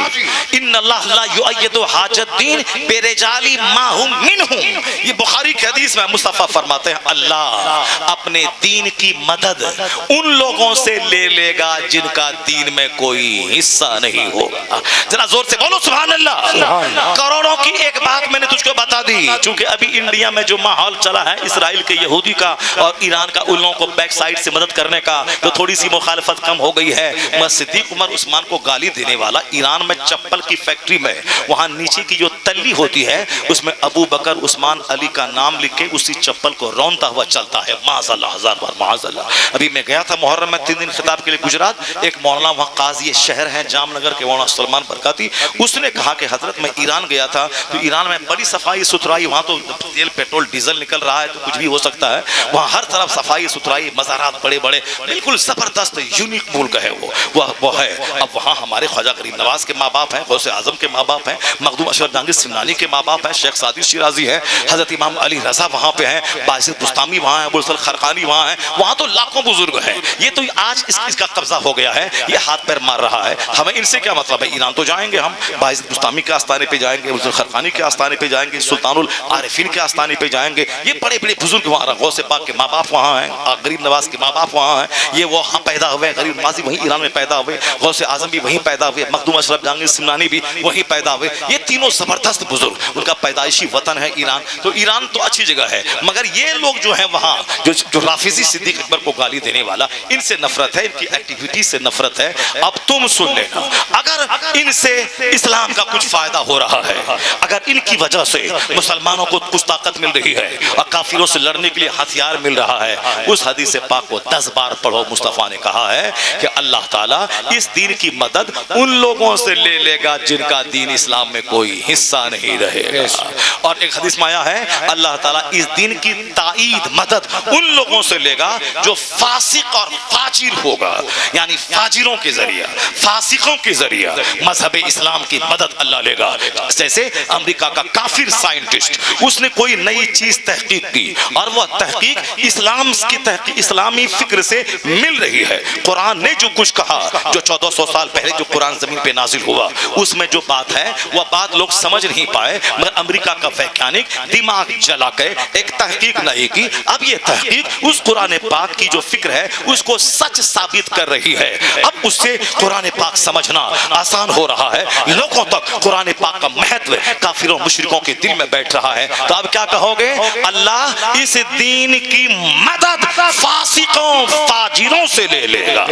ان اللہ لا یؤید ھذا الدین برجال ما هم منهم۔ یہ بخاری کی حدیث میں مصطفیٰ فرماتے ہیں اللہ اپنے دین کی مدد ان لوگوں سے لے لے گا جن کا دین میں کوئی حصہ نہیں ہوگا۔ ذرا زور سے بولو سبحان اللہ۔ کروڑوں کی ایک بات میں نے تجھ کو بتا دی، چونکہ ابھی انڈیا میں جو ماحول چلا ہے اسرائیل کے یہودی کا اور ایران کا، ان لوگوں کو بیک سائڈ سے مدد کرنے کا، تو تھوڑی سی مخالفت کم ہو گئی ہے۔ صدیق عمر عثمان کو گالی دینے والا ایران میں چپل کی فیکٹری میں، وہاں نیچے کی جو تلی ہوتی ہے اس میں ابو بکر عثمان علی کا نام لکھ کے اسی چپل کو رونتا ہوا چلتا ہے۔ معاذ اللہ، ہزار بار معاذ اللہ۔ ابھی میں گیا تھا محرم میں 3 دن خطاب کے لیے گجرات، ایک مولانا وہاں قاضی شہر ہیں جام نگر کے، مولانا سلمان برکاتی، اس نے کہا کہ حضرت میں ایران گیا تھا تو ایران میں بڑی صفائی ستھرائی، وہاں تو تیل پیٹرول ڈیزل نکل رہا ہے تو کچھ بھی ہو سکتا ہے، وہاں ہر طرف صفائی ستھرائی، مزارات بڑے بڑے، بالکل زبردست یونیک ملک ہے وہ ہے۔ اب وہاں ہمارے خواجہ غریب نواز کے ماں باپ ہیں، غوث اعظم کے ماں باپ ہیں، مخدوم اشرف جہانگیر سمنانی کے ماں باپ ہیں، شیخ سعدی شیرازی ہے، حضرت امام علی رضا وہاں پہ ہیں، باعث بستامی وہاں ہیں، ابوالفضل خرقانی وہاں ہیں، وہاں تو لاکھوں بزرگ ہیں۔ یہ تو آج اس کا قبضہ ہو گیا ہے، یہ ہاتھ پیر مار رہا ہے، ہمیں ان سے کیا مطلب ہے؟ ایران تو جائیں گے ہم، باعث بستامی کے آستانے پہ جائیں گے، ابوالفضل خرقانی کے آستانے پہ جائیں گے، سلطان العارفین کے آستانے پہ جائیں گے، یہ بڑے بڑے بزرگ وہاں، غوث پاک کے ماں باپ وہاں ہیں، غریب نواز کے ماں باپ وہاں ہیں، یہ وہاں پیدا ہوئے، غریب نوازی وہیں ایران میں پیدا ہوئے، غوث اعظم بھی وہیں پیدا ہوئے، مخدوم اشرف جہانگیر سمنانی بھی وہیں پیدا ہوئے، یہ تینوں زبردست بزرگ، ان کا پیدائشی وطن ہے ایران، تو ایران تو اچھی جگہ ہے، مگر یہ لوگ جو ہیں وہاں جو رافضی صدیق اکبر کو گالی دینے والا، ان سے نفرت ہے، ان کی ایکٹیویٹی سے نفرت ہے۔ اب تم سن لینا، اگر ان سے اسلام کا کچھ فائدہ ہو رہا ہے، اگر ان کی وجہ سے مسلمانوں کو کچھ طاقت مل رہی ہے اور کافروں سے لڑنے کے لیے ہتھیار مل رہا ہے، اس حدیث پاک کو 10 بار پڑھو۔ مصطفیٰ نے کہا ہے کہ اللہ تعالیٰ اس دین کی مدد ان لوگوں سے لے لے گا جن کا دین اسلام میں کوئی حصہ نہیں رہے گا، اور ایک حدیث میں آیا ہے اللہ تعالیٰ اس دین کی تائید مدد ان لوگوں سے لے گا جو فاسق اور فاجر ہوگا، یعنی فاجروں کے ذریعہ، فاسقوں کے ذریعہ مذہب اسلام کی مدد اللہ لے گا۔ جیسے امریکہ کا کافر سائنٹسٹ، اس نے کوئی نئی چیز تحقیق کی اور وہ تحقیق اسلام کی تحقیق اسلامی فکر سے مل رہی ہے۔ قرآن نے جو کچھ کہا، جو 1400 سال پہلے جو قرآن زمین پہ نازل ہوا، اس میں جو بات ہے وہ بات لوگ سمجھ نہیں پائے، مگر امریکہ کا ویگیانک دماغ جلا کے ایک تحقیق نہیں کی، اب یہ تحقیق اس قرآن پاک کی جو فکر ہے اس کو سچ ثابت کر رہی ہے۔ اب اس سے قرآن پاک سمجھنا آسان ہو رہا ہے، لوگوں تک قرآن پاک کا مہتو کافروں مشرکوں کے دل میں بیٹھ رہا ہے۔ تو اب کیا کہو گے؟ اللہ اس دین کی مدد فاسقوں فاجروں سے لے لے گا،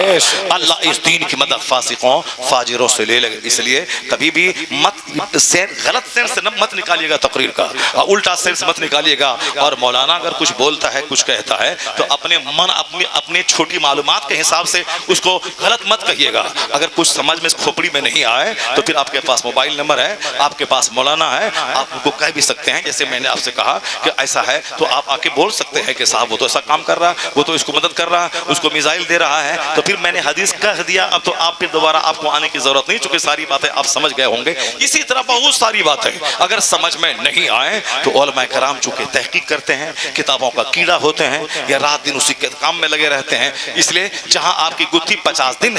اللہ اس دین کی مدد فاسقوں فاجروں سے لے لے گا۔ اس لیے کبھی بھی غلط سینس سے مت نکالیے گا تقریر کا، الٹا سینس مت نکالیے گا، اور مولانا اگر کچھ بولتا ہے کچھ کہتا ہے تو اپنے من اپنے چھوٹی معلومات کے حساب سے اس کو غلط مت کہیے گا۔ اگر کچھ سمجھ میں کھوپڑی میں نہیں آئے تو پھر آپ کے پاس موبائل نمبر ہے، آپ کے پاس مولانا ہے، آپ ان کو کہہ بھی سکتے ہیں، جیسے میں نے آپ سے کہا کہ ایسا ہے تو آپ آ کے بول سکتے ہیں کہ صاحب وہ تو ایسا کام کر رہا ہے، وہ تو اس کو مدد کر رہا ہے، اس کو میزائل دے رہا ہے، تو پھر میں نے حدیث کہہ دیا، اب تو آپ پھر دوبارہ آپ کو آنے کی ضرورت نہیں، چونکہ ساری باتیں آپ سمجھ گئے ہوں گے۔ اسی طرح بہت ساری باتیں اگر سمجھ میں نہیں آئے تو علماء کرام چونکہ تحقیق کرتے ہیں، کتابوں کا کیڑا ہوتے ہیں، یا رات دن اسی کے کام میں لگے رہتے ہیں، اس لیے جہاں آپ کی گتھی 50 دن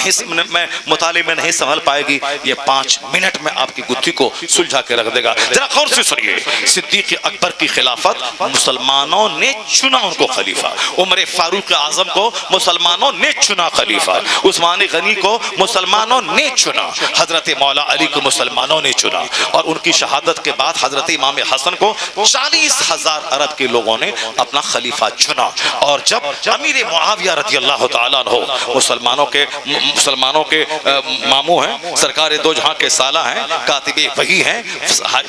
میں مطالعے میں نہیں سنبھل پائے گی، یہ 5 منٹ میں آپ کی گتھی کو سلجھا کے رکھ دے گا۔ ذرا غور سے سنیے، صدیق اکبر کی خلافت مسلمانوں نے چنا ان کو خلیفہ، عمر فاروق اعظم کو مسلمانوں نے چنا خلیفہ، عثمان غنی کو مسلمانوں نے چنا، حضرت مولا علی کو مسلمانوں نے چنا، اور ان کی شہادت کے بعد حضرت امام حسن کو 40,000 عرب کے لوگوں نے اپنا خلیفہ چنا۔ اور جب امیر معاویہ رضی اللہ تعالیٰ عنہ مسلمانوں کے ماموں ہیں، سرکار دو جہاں کے سالہ ہیں، کاتب وحی ہیں،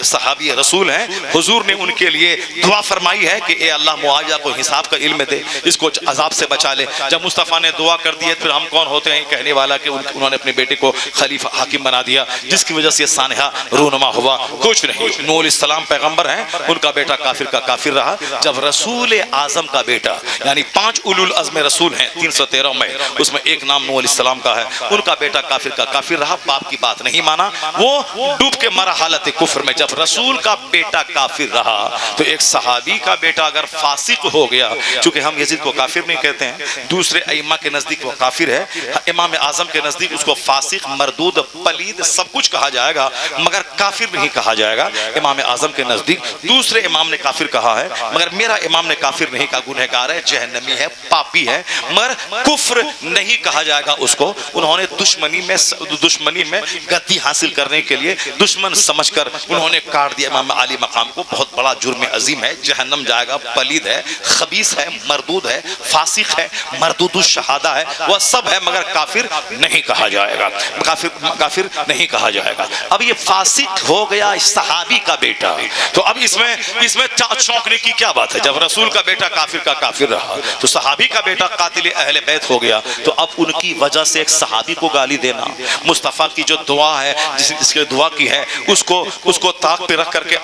صحابی رسول ہیں، حضور نے ان کے لیے دعا فرمائی ہے کہ اے اللہ معاویہ کو حساب کا علم دے، اس کو عذاب سے بچا لے۔ جب مصطفیٰ نے دعا کر دیا خلیت پھر ہم کون ہوتے ہیں کہنے والا کہ انہوں نے اپنے بیٹے کو خلیفہ حاکم بنا دیا جس کی وجہ سے یہ سانحہ رونما ہوا. کچھ نہیں. نوح علیہ السلام پیغمبر ہیں, ان کا بیٹا کافر کا کافر رہا. جب رسول اعظم کا بیٹا, یعنی 5 اولو العزم رسول ہیں 313 میں, اس میں ایک نام نوح علیہ السلام کا ہے, ان کا بیٹا کافر کا کافر رہا, باپ کی بات نہیں مانا, وہ ڈوب کے مرا حالت کفر میں. جب رسول کا بیٹا کافر رہا تو ایک صحابی کا بیٹا اگر فاسق ہو گیا, چونکہ ہم یزید کو کافر نہیں کہتے ہیں, دوسرے ائمہ کے نزدیک وہ کافر ہے, امام اعظم کے نزدیک اس کو فاسق, مردود, پلید سب کچھ کہا جائے گا مگر کافر نہیں کہا جائے گا. امام اعظم کے نزدیک دوسرے امام نے کافر کہا ہے مگر میرا امام نے کافر نہیں کہا, گنہگار ہے, جہنمی ہے, پاپی ہے, مگر کفر نہیں کہا جائے گا اس کو. انہوں نے دشمنی میں گدی حاصل کرنے کے لیے دشمن سمجھ کر انہوں نے کاٹ دیا امام علی مقام کو. بہت بڑا جرم عظیم ہے, جہنم جائے گا, پلید ہے, خبیث ہے, مردود ہے, فاسق ہے, مردود الشہادہ ہے, وہ سب ہے مگر کافر نہیں کہا جائے گا, کافر نہیں کہا جائے گا. اب یہ فاسق ہو گیا صحابی کا بیٹا, تو اب اس میں چونکنے کی کیا بات ہے؟ جب رسول کا بیٹا کافر کا کافر رہا تو صحابی کا بیٹا قاتل اہل بیت ہو گیا, تو اب ان کی وجہ سے ایک صحابی کو گالی دینا, مصطفیٰ کی جو دعا ہے جس کے دعا کی ہے اس کو طاق پہ رکھ کر کے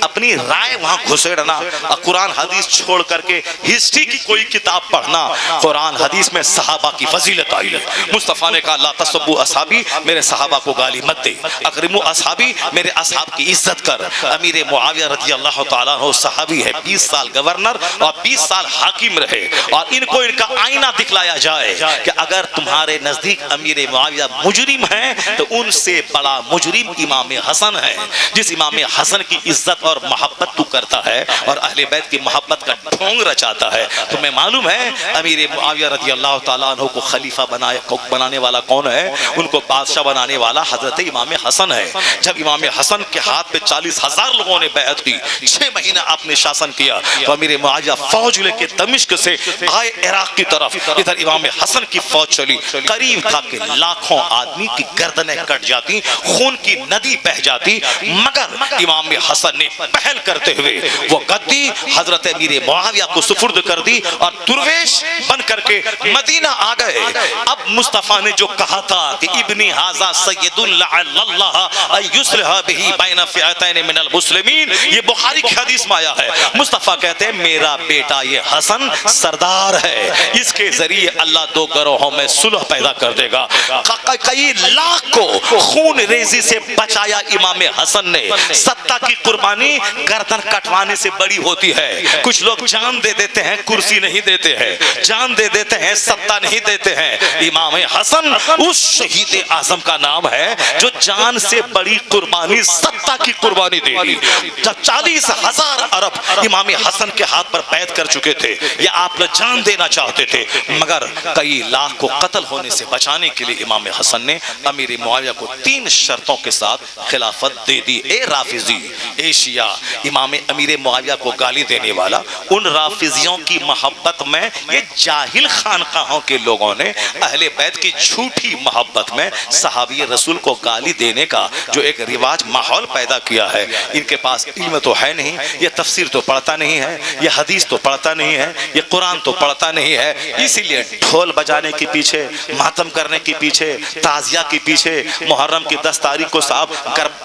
اپنی رائے وہاں گھسیڑنا, قرآن حدیث چھوڑ کر کے ہسٹری کی کوئی کتاب پڑھنا. قرآن حدیث میں صحابہ کی فضیلت آئی ہے. مصطفیٰ نے کہا لا تسبوا اصحابی, میرے صحابہ کو گالی مت دے, اکرموا اصحابی, میرے اصحاب کی عزت کر. امیر معاویہ رضی اللہ تعالیٰ عنہ صحابی ہے, 20 سال گورنر اور 20 سال حاکم رہے, اور ان کو ان کا آئینہ دکھلایا جائے کہ اگر تمہارے نزدیک امیر معاویہ مجرم ہیں تو ان سے بڑا مجرم امام حسن ہے. جس امام حسن کی عزت اور محبت تو کرتا ہے اور اہل بیت کی محبت کا ڈھونگ رچاتا ہے, تمہیں معلوم ہے امیر معاویہ رضی اللہ تعالیٰ عنہ کو خلیفہ بنانے والا کون ہے؟ ان کو بادشاہ بنانے والا حضرت امام حسن ہے. جب امام حسن کے ہاتھ پہ 40,000 لوگوں نے بیعت کی, 6 مہینہ آپ نے شاسن کیا, تو امیر معاویہ فوج لے کے دمشق سے آئے عراق کی طرف. ادھر امام حسن کی فوج چلی, قریب تھا کہ لاکھوں آدمی کی گردنیں کٹ جاتی, خون کی ندی بہ جاتی, مگر امام حسن نے پہل کرتے ہوئے وہ گدی حضرت امیر معاویہ کو سپرد کر دی اور درویش بن کر کے مدینہ آ گئے. اب مصطفیٰ نے جو کہا تھا کہ ابنی ھذا سید لعل اللہ ان یصلح بہ بین فئتین من المسلمین, یہ بخاری کی حدیث میں آیا ہے. مصطفیٰ کہتے ہیں میرا بیٹا یہ حسن سردار ہے, اس کے ذریعے اللہ 2 گروہوں میں صلح پیدا کر دے گا. کئی لاکھ کو خون ریزی سے بچایا امام حسن نے. ستہ کی قربانی گردن کٹوانے سے بڑی ہوتی ہے. کچھ لوگ جان دے دیتے ہیں, کرسی نہیں دیتے ہیں, جان دے دیتے ہیں, ستہ نہیں دیتے ہیں. امام حسن اس شہید اعظم کا نام ہے جو جان سے بڑی قربانی, ستہ کی قربانی دے دی. جب 40,000 عرب امام حسن کے ہاتھ پر بیعت کر چکے تھے, یا آپ جان دینا چاہتے تھے, مگر کئی لاکھ کو قتل ہونے سے بچانے کے لیے امام حسن نے امیر معاویہ کو 3 شرطوں کے ساتھ خلافت دے دی. اے رافضی, اے شیعہ, امام امیر معاویہ کو گالی دینے والا, ان رافضیوں کی محبت میں یہ جاہل خانقاہوں کے لوگوں نے اہل بیت کی جھوٹی محبت میں صحابی رسول کو گالی دینے کا جو ایک رواج ماحول پیدا کیا ہے. ان کے پاس علم تو ہے نہیں, یہ تفسیر تو پڑھتا نہیں ہے, یہ حدیث تو پڑھتا نہیں ہے, یہ قرآن تو پڑھتا نہیں ہے, اسی لیے ڈھول بجانے کے پیچھے, ماتم کرنے کے پیچھے, تعزیہ کے پیچھے, محرم کی 10 تاریخ کو صاحب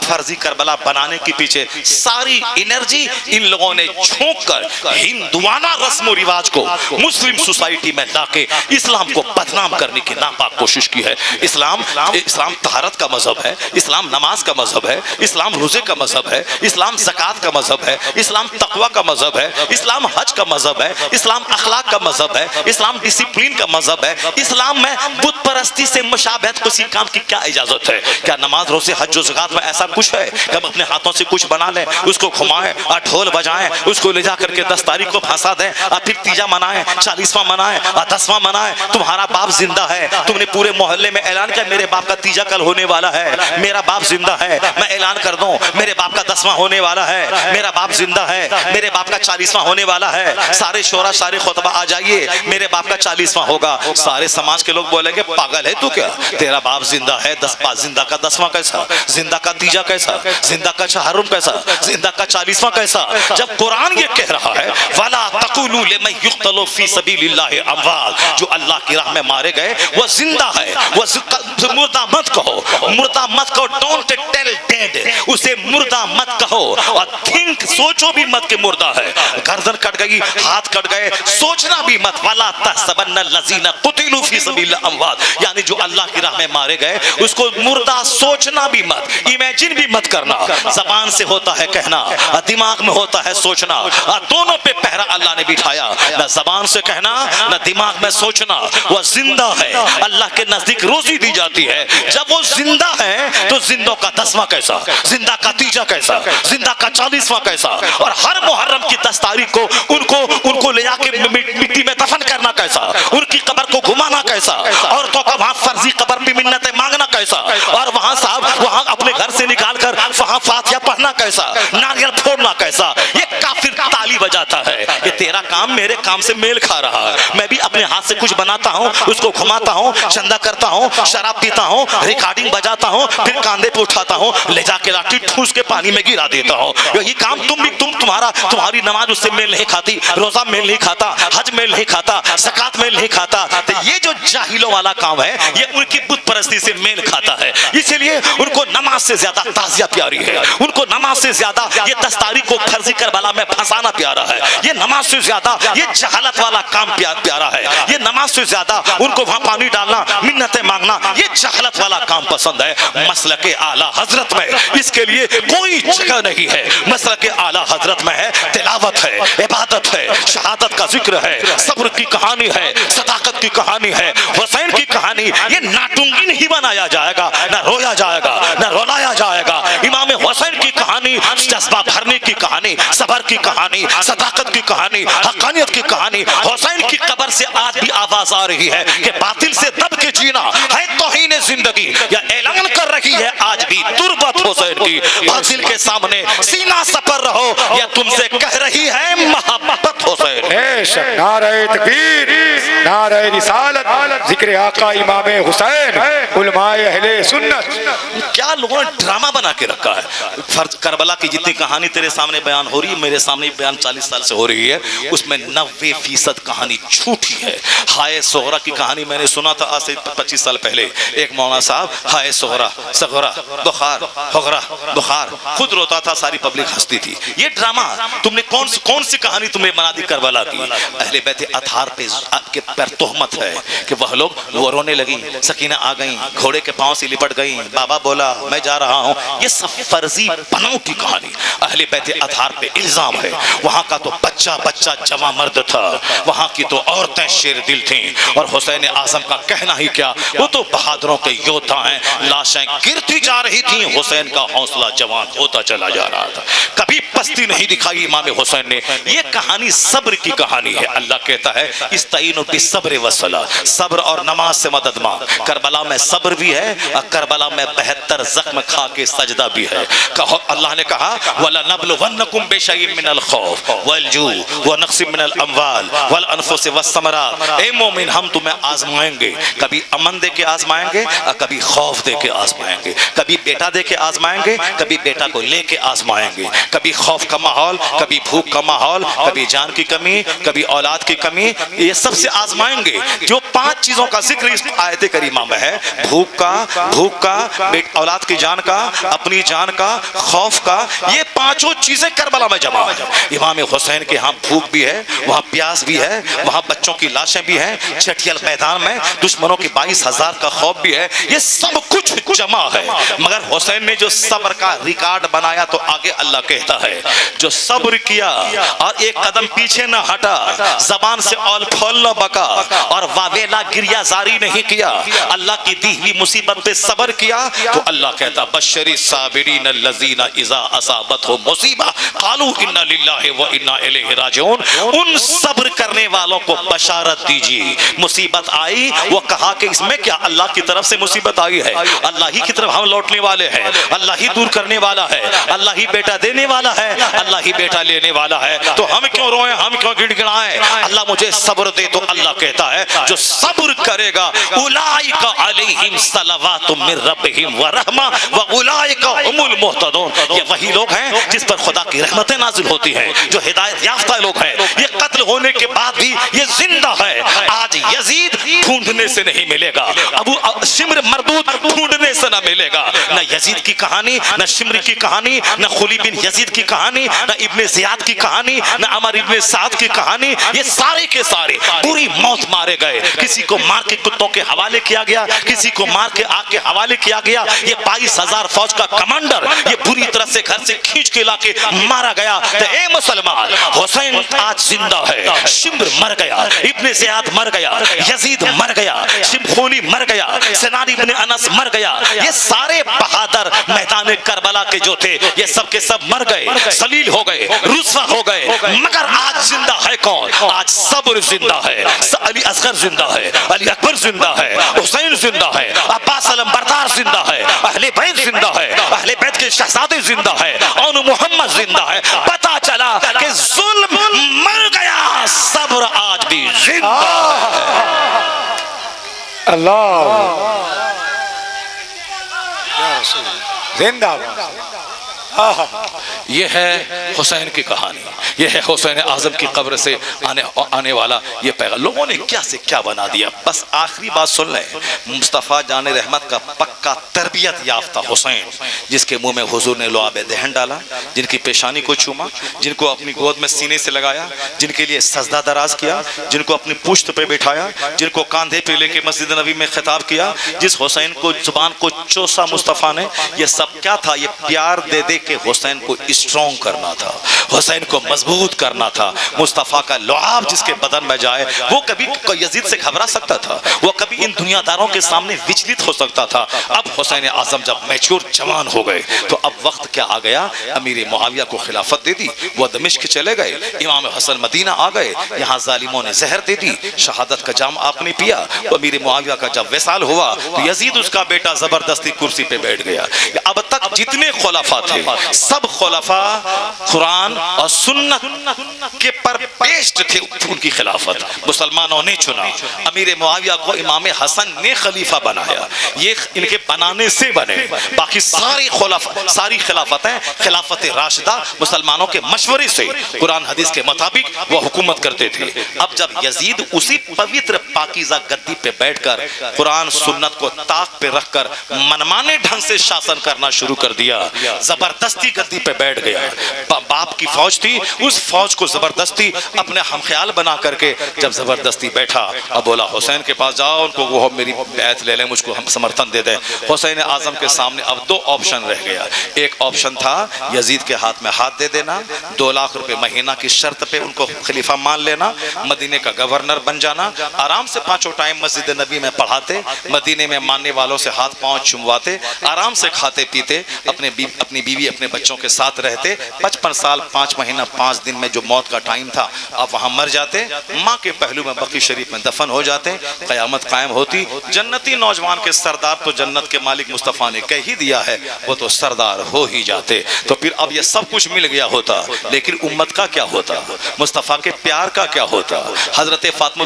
فرضی کربلا بنانے کے پیچھے ساری انرجی ان لوگوں نے جھونک کر ہندوانہ رسم و رواج کو مسلم سوسائٹی میں لا کے اسلام کو بدنام کرنے کی ناپاک کوشش کی ہے. اسلام طہارت کا مذہب ہے, اسلام نماز کا مذہب ہے, اسلام روزے کا مذہب ہے, اسلام زکات کا مذہب ہے, اسلام تقوی کا مذہب ہے, اسلام حج کا مذہب ہے, اسلام اخلاق کا مذہب ہے, اسلام ڈسپلین کا مذہب ہے. اسلام میں بت پرستی سے مشابہت کسی کام کی کیا اجازت ہے؟ کیا نماز روزے حج و زکات میں ایسا کچھ ہے کہ ہم اپنے ہاتھوں سے کچھ بنا لیں, اس کو گھمائیں اور ڈھول بجائیں, اس کو لے جا کر کے 10 تاریخ کو پھانسا دیں اور پھر تیجا منائیں, 40واں منائیں اور 10واں منائیں؟ تمہارا باپ زندہ ہے, تم نے پورے محلے میں اعلان کیا میرے باپ کا تیجا کل ہونے والا ہے, میرا باپ زندہ ہے, میں اعلان کر دوں میرے باپ کا 10واں ہونے والا ہے, میرا باپ زندہ ہے, میرے باپ کا 40واں ہونے والا ہے, سارے شورا سارے خطبہ آ جائیے, میرے باپ کا 40واں ہوگا. سارے سماج کے لوگ بولیں گے پاگل ہے تو کیا, تیرا باپ زندہ ہے, 10 زندہ کا 10واں کیسا, زندہ کا تیجا کیسا, زندہ کا چہارم کیسا, زندہ کا 40واں کیسا؟ جب قرآن یہ کہہ رہا ہے وَلَا تَقُولُوا لِمَن يُقْتَلُ فِي سَبِيلِ اللَّهِ أَمْوَاتٌ, جو اللہ کی راہ میں مارے گئے وہ زندہ ہے، وہ مردہ مت کہو، مردہ مت کہو، ڈونٹ ٹیل ڈیڈ، اسے مردہ مت کہو، اور تھنک سوچو بھی مت کہ مردہ ہے، گردن کٹ گئی، ہاتھ کٹ گئے، سوچنا بھی مت، وَلَا تَحْسَبَنَّ الَّذِينَ قُتِلُوا فِي سَبِيلِ اللَّهِ أَمْوَاتٌ، یعنی جو اللہ کی راہ میں مارے گئے اس کو مردہ سوچنا بھی مت، امیجن بھی مت کرنا، زبان سے ہوتا ہے کہنا، دماغ میں ہوتا ہے سوچنا، دونوں پہ پہرا اللہ نے بٹھایا، نہ زبان سے کہنا نہ دماغ میں سوچنا، وہ زندہ ہے، اللہ کے نزدیک روزی دی جاتی ہے، جب وہ زندہ ہے تو زندوں کا 10واں کیسا، زندہ کا تیجا کیسا، زندہ کا 40واں کیسا، اور ہر محرم کی 10 تاریخ کو ان کو لے جا کے مٹی میں دفن کرنا کیسا، ان کی قبر کو گھمانا کیسا، عورتوں کا وہاں فرضی قبر پہ منتیں مانگنا کیسا، اور وہاں صاحب وہاں اپنے گھر سے نکال کر وہاں فاتحہ پڑھنا کیسا، ناریل پھوڑنا کیسا، یہ کافر تالی بجاتا ہے، یہ تیرا کام میرے کام سے میل کھا رہا ہے، میں بھی اپنے ہاتھ سے کچھ بناتا ہوں، اس کو گھماتا ہوں، چندہ کرتا ہوں، شراب پیتا ہوں، ریکارڈنگ بجاتا ہوں، پھر کاندھے پہ اٹھاتا ہوں، لے جا کے لاٹھی ٹھوس کے پانی میں گرا دیتا ہوں، یہی کام تمہاری نماز اس سے میل نہیں کھاتی، روزہ میل نہیں کھاتا، حج میل نہیں کھاتا، زکات میل نہیں کھاتا، تو یہ جو جاہلوں والا کام ہے یہ ان کی بت پرستی سے میل کھاتا ہے، اسی لیے ان کو نماز سے زیادہ تعزیہ پیاری ہے، ان کو نماز سے زیادہ یہ 10 تاریخ کو فرضی کربلا میں پھنسانا پیارا ہے، یہ نماز سے زیادہ یہ جہالت والا کام پیارا ہے، یہ نماز سے زیادہ ان کو وہاں پانی ڈالنا، منتیں مانگنا، یہ جہالت والا کام پسند ہے۔ مسلک اعلیٰ حضرت میں اس کے لیے کوئی جگہ نہیں ہے، مسلک اعلیٰ حضرت میں ہے تلاوت ہے، عبادت ہے، شہادت کا ذکر ہے، صبر کی کہانی ہے، صداقت کی کہانی ہے، حسین کی کہانی، یہ ناٹنگی نہیں بنایا جائے گا، نہ رویا جائے گا، نہ رولایا جائے گا، امام حسین کی کہانی جذبہ بھرنے کی کہانی، صبر کی کہانی، صداقت کی کہانی، حقانیت کی کہانی، حسین کی قبر سے آج بھی آواز آ رہی ہے کہ باطل سے دب کے جینا ہے توہین زندگی، یا اعلان کر رہی ہے آج بھی تربت حسین کی، باطل کے سامنے سینہ سپر رہو، یا تم سے کہہ رہی ہے محبت حسین۔ بے شک، نعرہ تکبیر، نعرہ رسالت، ذکر آقا امام حسین، علماء اہل سنت۔ کیا لوگوں نے ڈرامہ بنا کے رکھا ہے، فرض کربلا کی جتنی کہانی تیرے سامنے بیان ہو رہی ہے، میرے سامنے بیان 40 سال سے ہو رہی ہے، اس میں 90% کہانی جھوٹی ہے۔ ہائے صغرا کی کہانی میں نے سنا تھا آج سے 25 سال پہلے، ایک مولانا صاحب ہائے صغرا بخار حغرا بخار، خود روتا تھا، ساری پبلک ہنستی تھی۔ یہ ڈرامہ تم نے کون سی کہانی تم نے بنا دی کربلا کی؟ اہل بیت اطہار پہ آپ کے پر تہمت ہے کہ وہ رونے لگی، سکینہ آ گئیں، گھوڑے کے پاؤں سے لپٹ گئیں، بابا بولا میں جا رہا ہوں، یہ سب فرضی بناوٹی کہانی اہل بیت اطہار پہ الزام ہے۔ وہاں کا تو بچہ جوان مرد تھا، وہاں کی تو عورتیں شیر دل تھیں، اور حسین اعظم کا کہنا ہی کیا، وہ تو بہادروں کے یودھا ہیں، لاشیں گرتی جا رہی تھیں، حسین کا حوصلہ جوان ہوتا چلا جا رہا تھا، کبھی پستی نہیں دکھائی امام حسین نے۔ یہ کہانی صبر کی کہانی ہے، اللہ کہتا ہے استعینوا بالصبر والصلاۃ، صبر اور نماز سے مدد مانگ۔ کربلا میں صبر بھی ہے، اور کربلا میں 72 زخم کھا کے سجدہ بھی ہے۔ اللہ نے کہا وَلَنَبْلُوَنَّكُمْ بِشَيْءٍ مِّنَ الْخَوْفِ وَالْجُوعِ وَنَقْصٍ مِّنَ الْأَمْوَالِ وَالْأَنفُسِ وَالثَّمَرَاتِ، اے مومن ہم تمہیں آزمائیں گے، کبھی امن دے کے آزمائیں گے، اور کبھی خوف دے کے آزمائیں گے، کبھی بیٹا دے کے آزمائیں گے، کبھی بیٹا کو لے کے آزمائیں گے، کبھی خوف کا ماحول، کبھی بھوک کا ماحول، کبھی جان کی کمی، کبھی اولاد کی کمی، یہ سب سے آزمائیں گے۔ جو 5 چیزوں کا ذکر اس آیت کریمہ میں ہے، بھوک کا اولاد کی جان کا، اپنی جان کا، خوف کا، یہ 5 چیزیں کربلا میں جمع ہیں۔ امام حسین کے ہاں بھوک بھی ہے، وہاں پیاس بھی ہے، وہاں بچوں کی لاشیں بھی ہیں، چٹیل میدان میں دشمنوں کی 22,000 کا خوف بھی ہے، یہ سب کچھ جمع ہے۔ مگر حسین نے جو صبر کا ریکارڈ بنایا تو آگے اللہ کہتا ہے جو صبر کیا اور ایک قدم پیچھے نہ ہٹا، زبان سے اول پھول نہ بکا، اور واویلا گریہ زاری نہیں کیا، اللہ کی دی ہوئی مصیبت پہ صبر کیا، تو اللہ کہتا بشری الصابرین الذین اذا اصابتهم مصیبہ قالوا انا للہ وانا الیہ راجعون، ان صبر کرنے والوں کو بشارت دیجیے، مصیبت آئی وہ کہا کہ اس میں کیا، اللہ کی طرف سے مصیبت آئی ہے، اللہ ہی کی طرف ہم لوٹنے والے ہیں، اللہ ہی دور کرنے والا ہے، اللہ ہی بیٹا دینے والا ہے، اللہ ہی بیٹا لینے والا ہے، تو ہم کیوں روئیں، ہم کیوں گڑ گڑائیں، اللہ مجھے صبر دے۔ تو اللہ کہتا ہے جو صبر کرے گا اولئک علیہم صلوات من ربہم ورحمہ واولئک هم المہتدون، یہ وہی لوگ ہیں جس پر خدا کی رحمتیں نازل ہوتی ہیں، جو ہدایت یافتہ لوگ ہیں۔ یہ قتل ہونے کے بعد بھی یہ زندہ ہے، آج یزید ڈھونڈنے سے نہیں ملے گا، ابو شمر مردود ڈھونڈنے سے نہ ملے گا۔ نہ یزید کی کہانی، نہ شمر کی کہانی، نہ خلی بن یزید کی کہانی، نہ ابن زیاد کی کہانی، نہ عمر ابن سعد کی کہانی، یہ سارے کے سارے بری موت مارے گئے۔ کسی کو مار کے کتوں کے حوالے کیا گیا، کسی کو مار کے آگ کے حوالے کیا گیا۔ یہ 22,000 فوج کا کمانڈر یہ بری طرح سے گھر سے کھینچ کے لا کے مارا گیا۔ تو اے مسلمان، حسین آج زندہ ہے، شمر مر گیا، ابن زیاد مر گیا، یزید مر گیا، شمخولی مر گیا، سنان ابن انس مر گیا۔ یہ سارے بہادر میدان کربلا کے جو تھے یہ سب کے سب مر گئے، ذلیل ہو گئے، رسوا ہو گئے۔ مگر آج زندہ ہے کون؟ آج صبر زندہ ہے، علی اصغر زندہ ہے، علی اکبر زندہ ہے، حسین زندہ ہے، عباس علم بردار زندہ ہے، اہل بیت زندہ ہے، اہل بیت کے شہزادے زندہ ہے، اون محمد زندہ ہے۔ پتا چلا کہ ظلم مر گیا، صبر آج بھی زندہ ہے۔ اللہ زندہ یہ ہے حسین کی کہانی، یہ ہے حسین اعظم کی قبر سے آنے والا یہ پیغام۔ لوگوں نے کیا سے کیا بنا دیا۔ بس آخری بات سن لیں، مصطفیٰ جان رحمت کا پکا تربیت یافتہ حسین، جس کے منہ میں حضور نے لعاب دہن ڈالا، جن کی پیشانی کو چوما، جن کو اپنی گود میں سینے سے لگایا، جن کے لیے سجدہ دراز کیا، جن کو اپنی پشت پہ بٹھایا، جن کو کاندھے پہ لے کے مسجد نبی میں خطاب کیا، جس حسین کو زبان کو چوسا مصطفیٰ نے، یہ سب کیا تھا؟ یہ پیار دے دے کہ حسین کو اسٹرونگ کرنا تھا، حسین کو مضبوط کرنا تھا۔ مصطفیٰ کا لعاب جس کے بدن میں جائے، وہ کبھی یزید سے گھبرا سکتا تھا، وہ کبھی ان دنیا داروں کے سامنے وچلت ہو سکتا تھا۔ اب حسین اعظم جب میچور جوان ہو گئے تو اب وقت کیا آ گیا؟ امیر معاویہ کو خلافت دے دی، وہ دمشق چلے گئے، امام حسن مدینہ آ گئے، یہاں ظالموں نے زہر دے دی، شہادت کا جام آپ نے پیا۔ امیر معاویہ کا جب وصال ہوا تو یزید اس کا بیٹا زبردستی کرسی پہ بیٹھ گیا۔ اب تک جتنے خلفاء تھے سب خلفاء قرآن اور سنت کے پر پیشٹ تھے، ان کی خلافت مسلمانوں نے چنا۔ امیر معاویہ کو امام حسن نے خلیفہ بنایا، یہ ان کے بنانے سے بنے۔ باقی ساری خلافتیں خلافت راشدہ مسلمانوں کے مشورے سے قرآن حدیث کے مطابق وہ حکومت کرتے تھے۔ اب جب یزید اسی پوتر پاکیزہ گدی پہ بیٹھ کر قرآن سنت کو طاق پہ رکھ کر منمانے ڈھنگ سے شاسن کرنا شروع کر دیا، زبردستی گدی پہ بیٹھ گیا۔ باپ کی فوج تھی، اس فوج کو زبردستی اپنے ہمخیال بنا کر کے جب زبردستی بیٹھا، اب بولا حسین کے پاس جاؤ، ان کو وہ میری بیعت لے لیں، مجھ کو ہم سمرتھن دے دیں۔ حسین اعظم کے سامنے اب دو آپشن رہ گیا۔ ایک آپشن تھا یزید کے ہاتھ میں ہاتھ دے دینا، 2 لاکھ روپے مہینہ کی شرط پہ ان کو خلیفہ مان لینا، مدینے کا گورنر بن جانا، آرام سے 5 ٹائم مسجد نبی میں پڑھاتے، مدینے میں ماننے والوں سے ہاتھ پاؤں چمواتے، آرام سے کھاتے پیتے، اپنی بیوی اپنے بچوں کے ساتھ رہتے۔ 55 سال 5 مہینہ 5 دن میں جو موت کا ٹائم تھا آپ وہاں مر جاتے، ماں کے پہلو میں بقی شریف میں دفن ہو جاتے، قیامت قائم ہوتی۔ جنتی نوجوان کے سردار تو جنت کے مالک مصطفیٰ نے کہہ ہی دیا ہے، وہ تو سردار ہو ہی جاتے۔ تو پھر اب یہ سب کچھ مل گیا ہوتا، لیکن امت کا کیا ہوتا؟ مصطفیٰ کے پیار کا کیا ہوتا؟ حضرت فاطمہ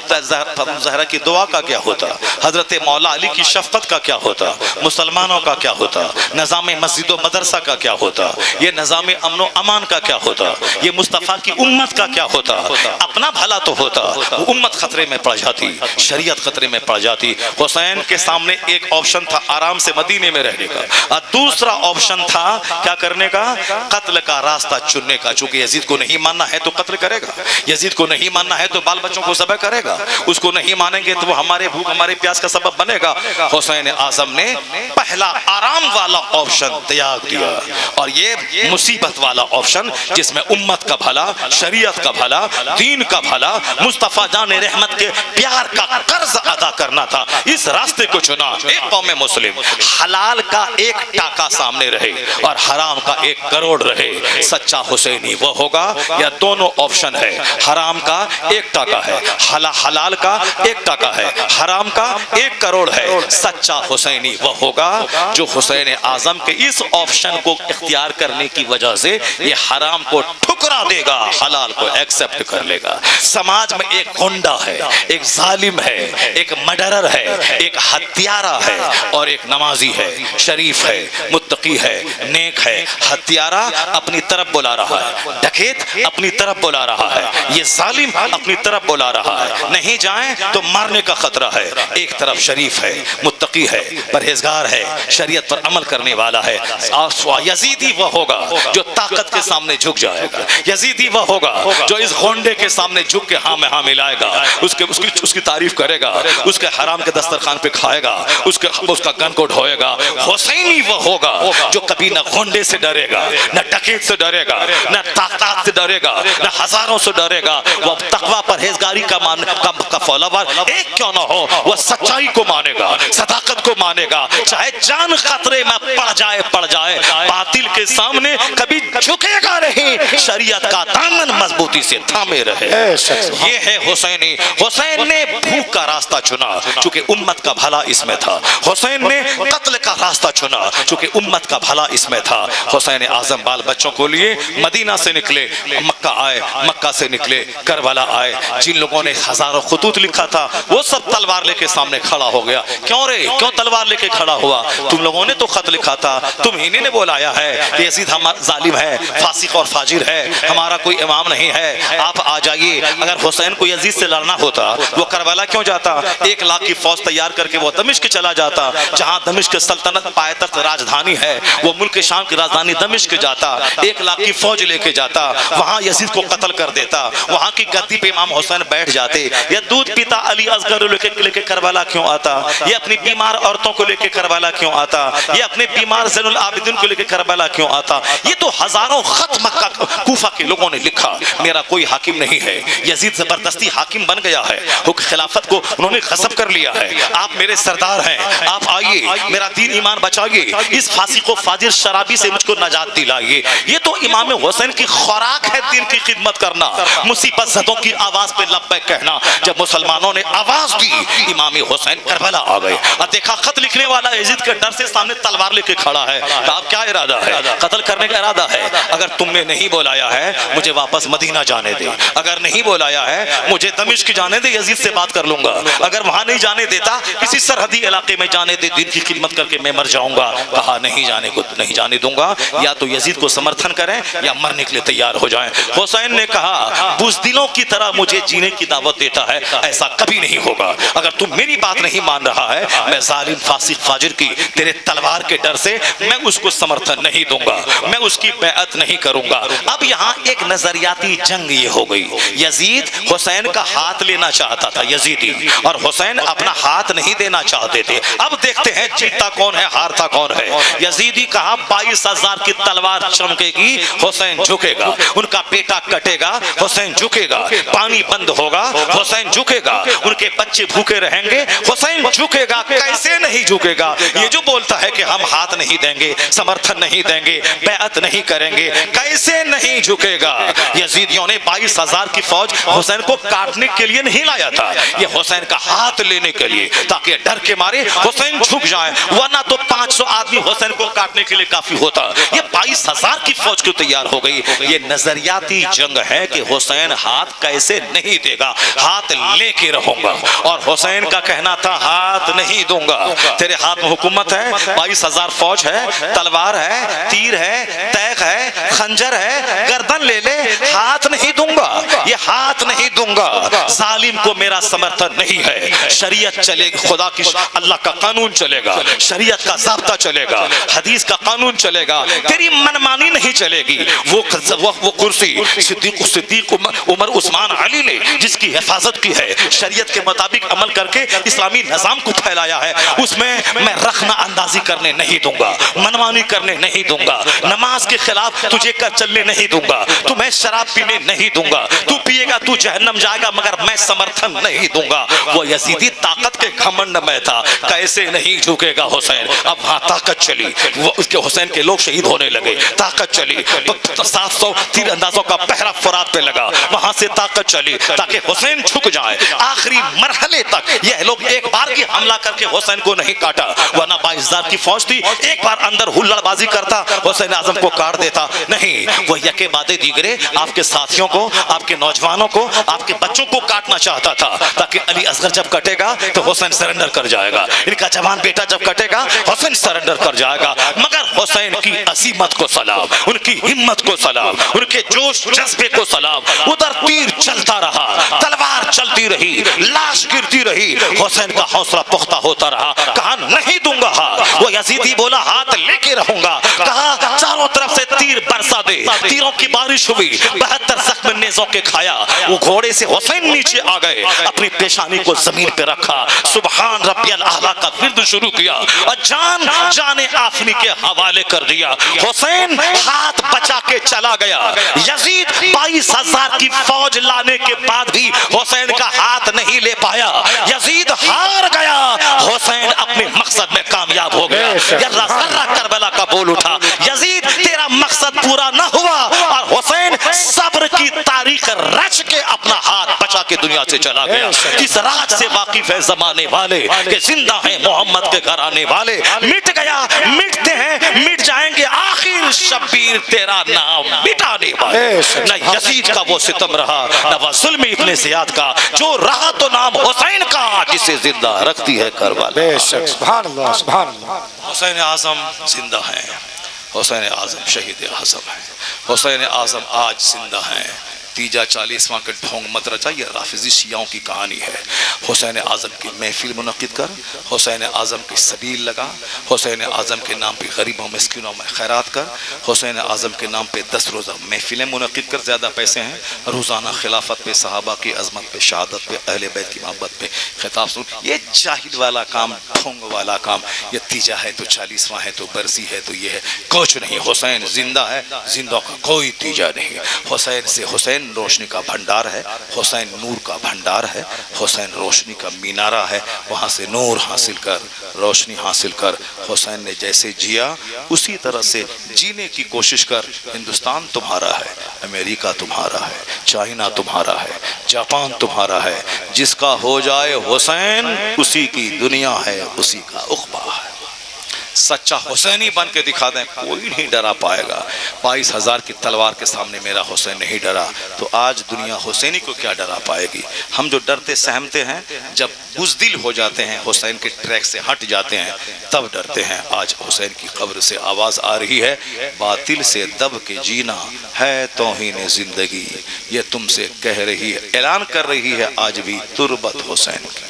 زہرا کی دعا کا کیا ہوتا؟ حضرت مولا علی کی شفقت کا کیا ہوتا؟ مسلمانوں کا کیا ہوتا؟ نظام مسجد و مدرسہ کا کیا ہوتا؟ یہ نظام امن و امان کا کیا ہوتا؟ یہ مصطفیٰ کی امت کا کیا ہوتا؟ اپنا بھلا تو ہوتا، وہ امت خطرے میں پڑ جاتی، شریعت خطرے میں پڑ جاتی۔ حسین کے سامنے ایک آپشن تھا آرام سے مدینے میں رہنے کا، اور دوسرا آپشن تھا کیا کرنے کا؟ قتل کا راستہ چننے کا۔ چونکہ یزید کو نہیں ماننا ہے تو قتل کرے گا، یزید کو نہیں ماننا ہے تو بال بچوں کو ذبح کرے گا، اس کو نہیں مانیں گے تو وہ ہمارے بھوک ہمارے پیاس کا سبب بنے گا۔ حسین اعظم نے پہلا آرام والا آپشن تیاگ دیا، اور یہ مصیبت والا آپشن جس میں امت کا بھلا، شریعت کا بھلا، دین کا بھلا، مصطفیٰ جان رحمت کے پیار کا قرض ادا کرنا تھا، اس راستے کو چنا۔ ایک قوم مسلم حلال کا 1 ٹاکا سامنے رہے اور حرام کا 1 کروڑ رہے، سچا حسینی وہ ہوگا، یا دونوں آپشن ہے، حرام کا 1 ٹاکا ہے، حلال کا 1 ٹاکا ہے، حرام کا 1 کروڑ ہے۔ سچا حسینی وہ ہوگا جو حسین اعظم کے اس آپشن کو اختیار کرنے کی وجہ وجہ سے یہ حرام کو ٹھکرا دے گا، حلال کو ایکسپٹ کر لے گا۔ سماج میں ایک گنڈا ہے، ایک ظالم ہے، ایک مڈرر ہے، ایک ہتھیارہ ہے اور ایک نمازی ہے، شریف ہے، متقی ہے، نیک ہے۔ ہتھیارہ اپنی طرف بلا رہا ہے، ڈکیت اپنی طرف بلا رہا ہے، یہ ظالم اپنی طرف بلا رہا ہے، نہیں جائیں تو مارنے کا خطرہ ہے۔ ایک طرف شریف ہے، متقی ہے، پرہیزگار ہے، شریعت پر عمل کرنے والا ہے۔ یزیدی وہ ہوگا جو طاقت کے سامنے جھک جائے گا، یزیدی وہ ہوگا جو اس گھونڈے کے سامنے جھک کے ہاں میں ہاں ملائے گا، اس کی تعریف کرے گا، اس کے حرام کے دسترخوان پہ کھائے گا، اس کا گن کو ڈھوئے گا۔ حسینی وہ ہوگا جو کبھی نہ گھونڈے سے ڈرے گا، نہ ڈکیت سے ڈرے گا، نہ طاقت سے ڈرے گا، نہ ہزاروں سے ڈرے گا۔ وہ تقوی پرہیزگاری کا فالوور ایک کیوں نہ ہو، وہ سچائی کو مانے گا، صداقت کو مانے گا، چاہے جان خطرے میں پڑ جائے، باطل کے سامنے کبھی جھکے گا نہیں، شریعت کا دامن مضبوطی سے تھامے رہے۔ یہ ہے حسینی۔ حسین نے بھوک کا راستہ چنا چونکہ امت کا بھلا اس میں تھا، حسین نے قتل کا راستہ چنا چونکہ امت کا بھلا اس میں تھا۔ حسین اعظم بال بچوں کو لیے مدینہ سے نکلے، مکہ آئے، مکہ سے نکلے کربلا آئے۔ جن لوگوں نے ہزاروں خطوط لکھا تھا وہ سب تلوار لے کے سامنے کھڑا ہو گیا۔ کیوں تلوار لے کے کھڑا ہوا؟ تم لوگوں نے تو خط لکھا تھا، تم ہی نے بولایا ہے کہ یزید ہمارا ظالم ہے، فاسق اور فاجر ہے، ہمارا کوئی امام نہیں ہے، آپ آ جائیے۔ اگر حسین کو یزید سے لڑنا ہوتا وہ کربلا کیوں جاتا؟ 1 لاکھ کی فوج تیار کر کے وہ دمشق چلا جاتا، جہاں دمشق سلطنت پائے-تخت راجدھانی ہے، وہ ملک شام کی راجدھانی دمشق جاتا، 1 لاکھ کی فوج لے کے جاتا، وہاں یزید کو قتل کر دیتا، وہاں کی گدی پہ امام حسین بیٹھ جاتے۔ یہ دودھ پیتا علی اصغر لے کے کربلا کیوں آتا؟ یہ اپنی بیمار عورتوں کو لے کے کربلا کیوں آتا؟ یہ اپنے بیمار زین العابدین کو لے کے کربلا کیوں آتا؟ یہ تو ہزاروں خط مکہ کوفہ کے لوگوں نے لکھا۔ میرا کوئی حاکم نہیں ہے، یزید زبردستی حاکم بن گیا ہے، خلافت کو انہوں نے غصب کر لیا ہے، آپ میرے سردار ہیں، آپ آئیے، میرا دین ایمان بچائیے، اس فاسق و فاجر شرابی سے مجھ کو نجات دلائیے۔ یہ تو امام حسین کی خوراک ہے، دین کی خدمت کرنا، مصیبت زدوں کی آواز پہ لبیک کہنا۔ جب مسلمانوں نے آواز دی امام حسین کربلا آ گئے اور دیکھا خط لکھنے والا یزید کے ڈر سے سامنے تلوار لے کے کھڑا ہے۔ آپ کیا ارادہ ہے؟ قتل کرنے کا ارادہ ہے؟ اگر تم نے نہیں بولایا ہے مجھے واپس مدینہ جانے دے، اگر نہیں بولایا ہے مجھے دمشق جانے دے، یزید سے بات کر لوں گا، اگر وہاں نہیں جانے دیتا کسی سرحدی علاقے میں جانے دے، دین کی خدمت کر کے میں مر جاؤں گا۔ کہا نہیں جانے دوں گا، یا تو یزید کو سمرتھن کریں یا مرنے کے لیے تیار ہو جائیں۔ حسین نے کہا بزدلوں کی طرح مجھے جینے کی دعوت دیتا ہے، ایسا کبھی نہیں ہوگا۔ اگر تم میری بات نہیں مان رہا ہے میں ظالم فاسق فاجر کی تیرے تلوار کے ڈر سے میں اس کو سمرتھن نہیں دوں گا، میں اس کی بیعت نہیں کروں گا۔ اب یہاں ایک نظریاتی جنگ یہ ہو گئی، یزید حسین کا ہاتھ لینا چاہتا تھا یزیدی، اور حسین اپنا ہاتھ نہیں دینا چاہتے تھے۔ اب دیکھتے ہیں جیتا کون ہے ہارتا کون ہے۔ یزیدی کہا 22,000 کی تلوار چمکے گی حسین جھکے گا، ان کا بیٹا کٹے گا حسین جھکے گا، پانی بند ہوگا حسین جھکے گا، ان کے بچے بھوکے رہیں گے حسین جھکے گا۔ کیسے نہیں جھکے گا؟ یہ جو بولتا ہے کہ ہم ہاتھ نہیں دیں گے، سمرتھن نہیں دیں گے، بیعت نہیں کریں گے، کیسے نہیں جھکے گا؟ یزیدیوں نے 22,000 کی فوج حسین کو کاٹنے کے لیے نہیں لایا تھا، یہ حسین کا ہاتھ لینے کے لیے، تاکہ ڈر کے مارے حسین جھک جائے، ورنہ تو 500 آدمی حسین کو کاٹنے کے لیے کافی ہوتا۔ یہ 22,000 کی فوج کو تیار ہو گئی۔ یہ نظریاتی جنگ ہے کہ حسین ہاتھ کیسے نہیں دے گا، ہاتھ لے کے رہوں گا، اور حسین کا کہنا تھا ہاتھ نہیں دوں گا۔ تیرے ہاتھ میں حکومت ہے، 22,000 فوج ہے، تلوار ہے، تیر ہے، تیغ ہے، خنجر ہے، گردن لے لے، ہاتھ نہیں دوں گا، یہ ہاتھ نہیں دوں گا۔ ظالم کو میرا سمرتھن نہیں ہے، شریعت چلے گی، خدا کی اللہ کا قانون چلے گا، شریعت کا ضابطہ چلے گا، حدیث کا قانون چلے گا، تیری منمانی نہیں چلے گی۔ وہ کرسی صدیق عمر عثمان علی نے جس کی حفاظت کی ہے، شریعت کے مطابق عمل کر کے اسلامی نظام کو پھیلایا ہے، اس میں میں رخنہ اندازی کرنے نہیں دوں گا، منمانی کرنے نہیں دوں گا، نماز کے خلاف تجھے کا چلنے نہیں دوں گا، تمہیں شراب پینے نہیں دوں گا، تو پیے گا تو جہنم جائے گا، مگر میں سمرتھن نہیں دوں گا۔ وہ یزیدی طاقت کے گھمنڈ میں تھا، کیسے نہیں جھکے گا حسین۔ اب وہاں طاقت چلی، وہ اس کے حسین کے لوگ شہید ہونے لگے، طاقت چلی، 700 تیر اندازوں کا پہرا فرات پہ لگا، وہاں سے طاقت چلی تاکہ حسین جھک جائے۔ آخری مرحلے تک یہ لوگ ایک بار کی حملہ کر کے حسین کو نہیں کاٹا، ورنہ 22,000 کی فوج تھی، ایک بار اندر ہلڑ بازی کرتا حسین اعظم کو کاٹ دیتا، نہیں، وہ یکے بعد دیگرے آپ کے ساتھیوں کو، آپ کے نوجوانوں کو، آپ کے بچوں کو کاٹنا چاہتا تھا، تاکہ علی اصغر جب کٹے گا تو حسین سرنڈر کر جائے گا، ان کا جوان بیٹا جب کٹے گا حسین سرنڈر کر جائے گا۔ مگر حسین کی عظمت کو سلام، ان کی ہمت کو سلام، ان کے جوش جذبے کو سلام۔ ادھر تیر چلتا رہا، تلوار چلتی رہی، لاش گرتی رہی، حسین کا حوصلہ پختہ ہوتا رہا، کہا نہیں دوں گا ہاتھ۔ وہ یزیدی بولا ہاتھ لے کے رہوں گا، کہا چاروں طرف سے تیر برسا دے۔ تیروں کی بارش ہوئی، 72 زخم نیزوں کے کھایا۔ وہ گھوڑے سے حسین نیچے آ گئے، اپنی پیشانی کو زمین پہ رکھا، سبحان ربی الاعلیٰ کا ورد شروع کیا اور جان آفنی کے حوالے کر دیا۔ حسین ہاتھ بچا کے چلا گیا۔ یزید 22,000 کی فوج لانے کے بعد بھی حسین کا ہاتھ نہیں لے پایا۔ یزید ہار گیا، حسین اپنے مقصد میں کامیاب ہو گیا۔ ذرہ ذرہ کربلا کا بول اٹھا، یزید تیرا مقصد پورا نہ ہوا، اور حسین صبر کی تاریخ رچ کے اپنا ہاتھ بچا کے دنیا سے چلا گیا۔ اس راج سے واقف ہے زمانے والے کہ زندہ ہیں محمد کے گھر آنے والے۔ مٹ گیا، مٹتے ہیں، مٹ جائیں گے، آخر شبیر تیرا نام مٹانے والے۔ نہ یزید کا وہ ستم رہا، نہ وہ ظلم ابن زیاد کا، جو رہا تو نام حسین کا، جسے زندہ رکھتی ہے کربلا۔ بے شک، سبحان اللہ، سبحان اللہ۔ حسین اعظم زندہ ہیں، حسین اعظم شہید اعظم ہیں، حسین اعظم آج زندہ ہیں۔ تیجا 40واں کے ڈھونگ مت رچا، یہ رافضی شیعوں کی کہانی ہے۔ حسین اعظم کی محفل منعقد کر، حسین اعظم کی سبیل لگا، حسین اعظم کے نام پہ غریبوں مسکینوں میں خیرات کر، حسین اعظم کے نام پہ 10 روزہ محفلیں منعقد کر، زیادہ پیسے ہیں، روزانہ خلافت پہ، صحابہ کی عظمت پہ، شہادت پہ، اہل بیت کی محبت پہ خطاب سن۔ یہ جاہل والا کام، ڈھونگ والا کام، یہ تیجا ہے تو 40واں ہے تو برسی ہے تو یہ ہے، کچھ نہیں۔ حسین زندہ ہے، زندہ کا کوئی تیجا نہیں۔ حسین سے حسین روشنی کا بھنڈار ہے، حسین نور کا بھنڈار ہے، حسین روشنی کا مینارہ ہے، وہاں سے نور حاصل کر، روشنی حاصل کر۔ حسین نے جیسے جیا اسی طرح سے جینے کی کوشش کر۔ ہندوستان تمہارا ہے، امریکہ تمہارا ہے، چائنا تمہارا ہے، جاپان تمہارا ہے، جس کا ہو جائے حسین اسی کی دنیا ہے، اسی کا عقبہ ہے۔ سچا حسینی بن کے دکھا دیں، کوئی نہیں ڈرا پائے گا۔ 22,000 کی تلوار کے سامنے میرا حسین نہیں ڈرا، تو آج دنیا حسینی کو کیا ڈرا پائے گی؟ ہم جو ڈرتے سہمتے ہیں، جب بزدل ہو جاتے ہیں، حسین کے ٹریک سے ہٹ جاتے ہیں، تب ڈرتے ہیں۔ آج حسین کی قبر سے آواز آ رہی ہے، باطل سے دب کے جینا ہے توہین زندگی، یہ تم سے کہہ رہی ہے، اعلان کر رہی ہے آج بھی تربت حسین کی۔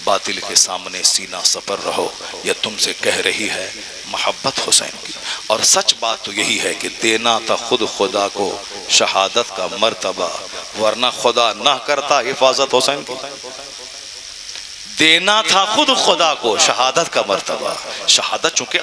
باطل کے سامنے سینہ سپر رہو، یہ تم سے کہہ رہی ہے محبت حسین کی۔ اور سچ بات تو یہی ہے کہ دینا تھا خود خدا کو شہادت کا مرتبہ، ورنہ خدا نہ کرتا حفاظت حسین کی۔ دینا تھا خود خدا کو شہادت کا مرتبہ۔ شہادت چونکہ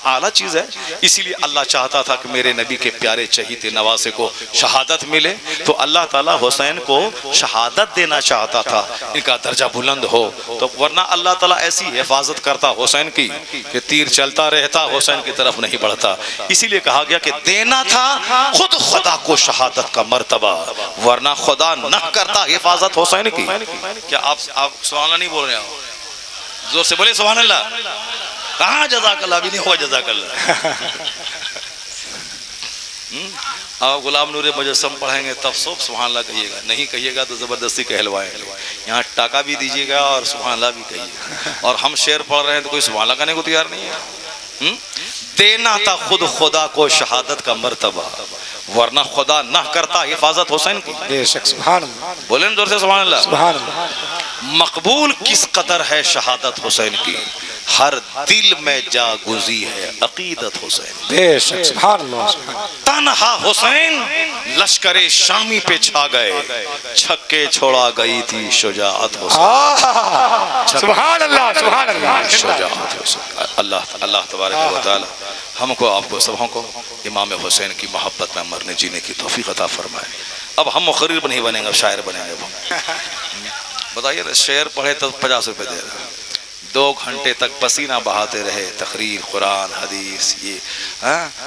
اعلیٰ چیز ہے، اسی لیے اللہ چاہتا تھا کہ میرے نبی کے پیارے چہیتے نواسے کو شہادت ملے، تو اللہ تعالیٰ حسین کو شہادت دینا چاہتا تھا، ان کا درجہ بلند ہو، تو ورنہ اللہ تعالیٰ ایسی حفاظت کرتا حسین کی کہ تیر چلتا رہتا، حسین کی طرف نہیں بڑھتا۔ اسی لیے کہا گیا کہ دینا تھا خود خدا کو شہادت کا مرتبہ، ورنہ خدا نہ کرتا حفاظت حسین کی۔ کیا آپ سبحان اللہ نہیں بول رہے ہیں؟ زور سے بولے سبحان اللہ۔ کہاں جزاک اللہ بھی نہیں ہوا جزاک اللہ۔ آپ غلام نور مجسم پڑھیں گے تب سب سبحان اللہ کہیے گا، نہیں کہیے گا تو زبردستی کہلوائیں گے۔ یہاں ٹاکا بھی دیجیے گا اور سبحان اللہ بھی کہیے گا، اور ہم شعر پڑھ رہے ہیں تو کوئی سبحان اللہ کہنے کو تیار نہیں ہے۔ دینا تھا خود خدا کو شہادت کا مرتبہ، ورنہ خدا نہ کرتا حفاظت حسین کی۔ بے شک، سبحان اللہ، بولیں زور سے سبحان اللہ۔ سبحان اللہ۔ مقبول کس قدر ہے شہادت حسین کی، ہر دل میں جاگزی ہے عقیدت حسین۔ بے شک، سبحان اللہ، سبحان اللہ۔ تنہا حسین لشکر شامی پہ چھا گئے، چھکے چھوڑا گئی تھی شجاعت حسین۔ سبحان اللہ، سبحان اللہ۔ شجاعت حسین۔ اللہ تبارک و تعالی ہم کو، آپ کو، سبوں کو امام حسین کی محبت میں مرنے جینے کی توفیق عطا فرمائے۔ اب ہم مخرر نہیں بنیں گے، اب شاعر بنیں گے۔ بتائیے شعر پڑھے تو 50 روپے دے رہا، 2 گھنٹے تک پسینہ بہاتے رہے، تقریر، قرآن، حدیث، یہ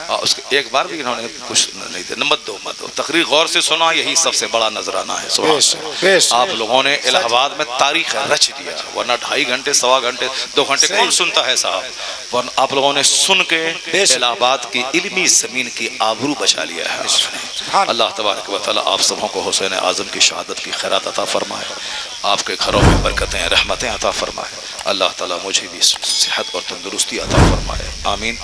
اور اس کے ایک بار بھی انہوں نے کچھ نہیں دیا. مت دو تقریر غور سے سنا، یہی سب سے بڑا نذرانہ ہے. سبحان اللہ. آپ لوگوں نے الہ آباد میں تاریخ رچ دیا، ورنہ 2.5 گھنٹے، 1.25 گھنٹے، 2 گھنٹے کون سنتا ہے صاحب؟ ورنہ آپ لوگوں نے سن کے الہ آباد کی علمی زمین کی آبرو بچا لیا ہے. اللہ تبارک و تعالیٰ آپ سبوں کو حسین اعظم کی شہادت کی خیرات عطا فرمائے، آپ کے گھروں میں برکتیں، رحمتیں عطا فرمائے. اللہ تعالیٰ مجھے بھی صحت اور تندرستی عطا فرمائے. آمین.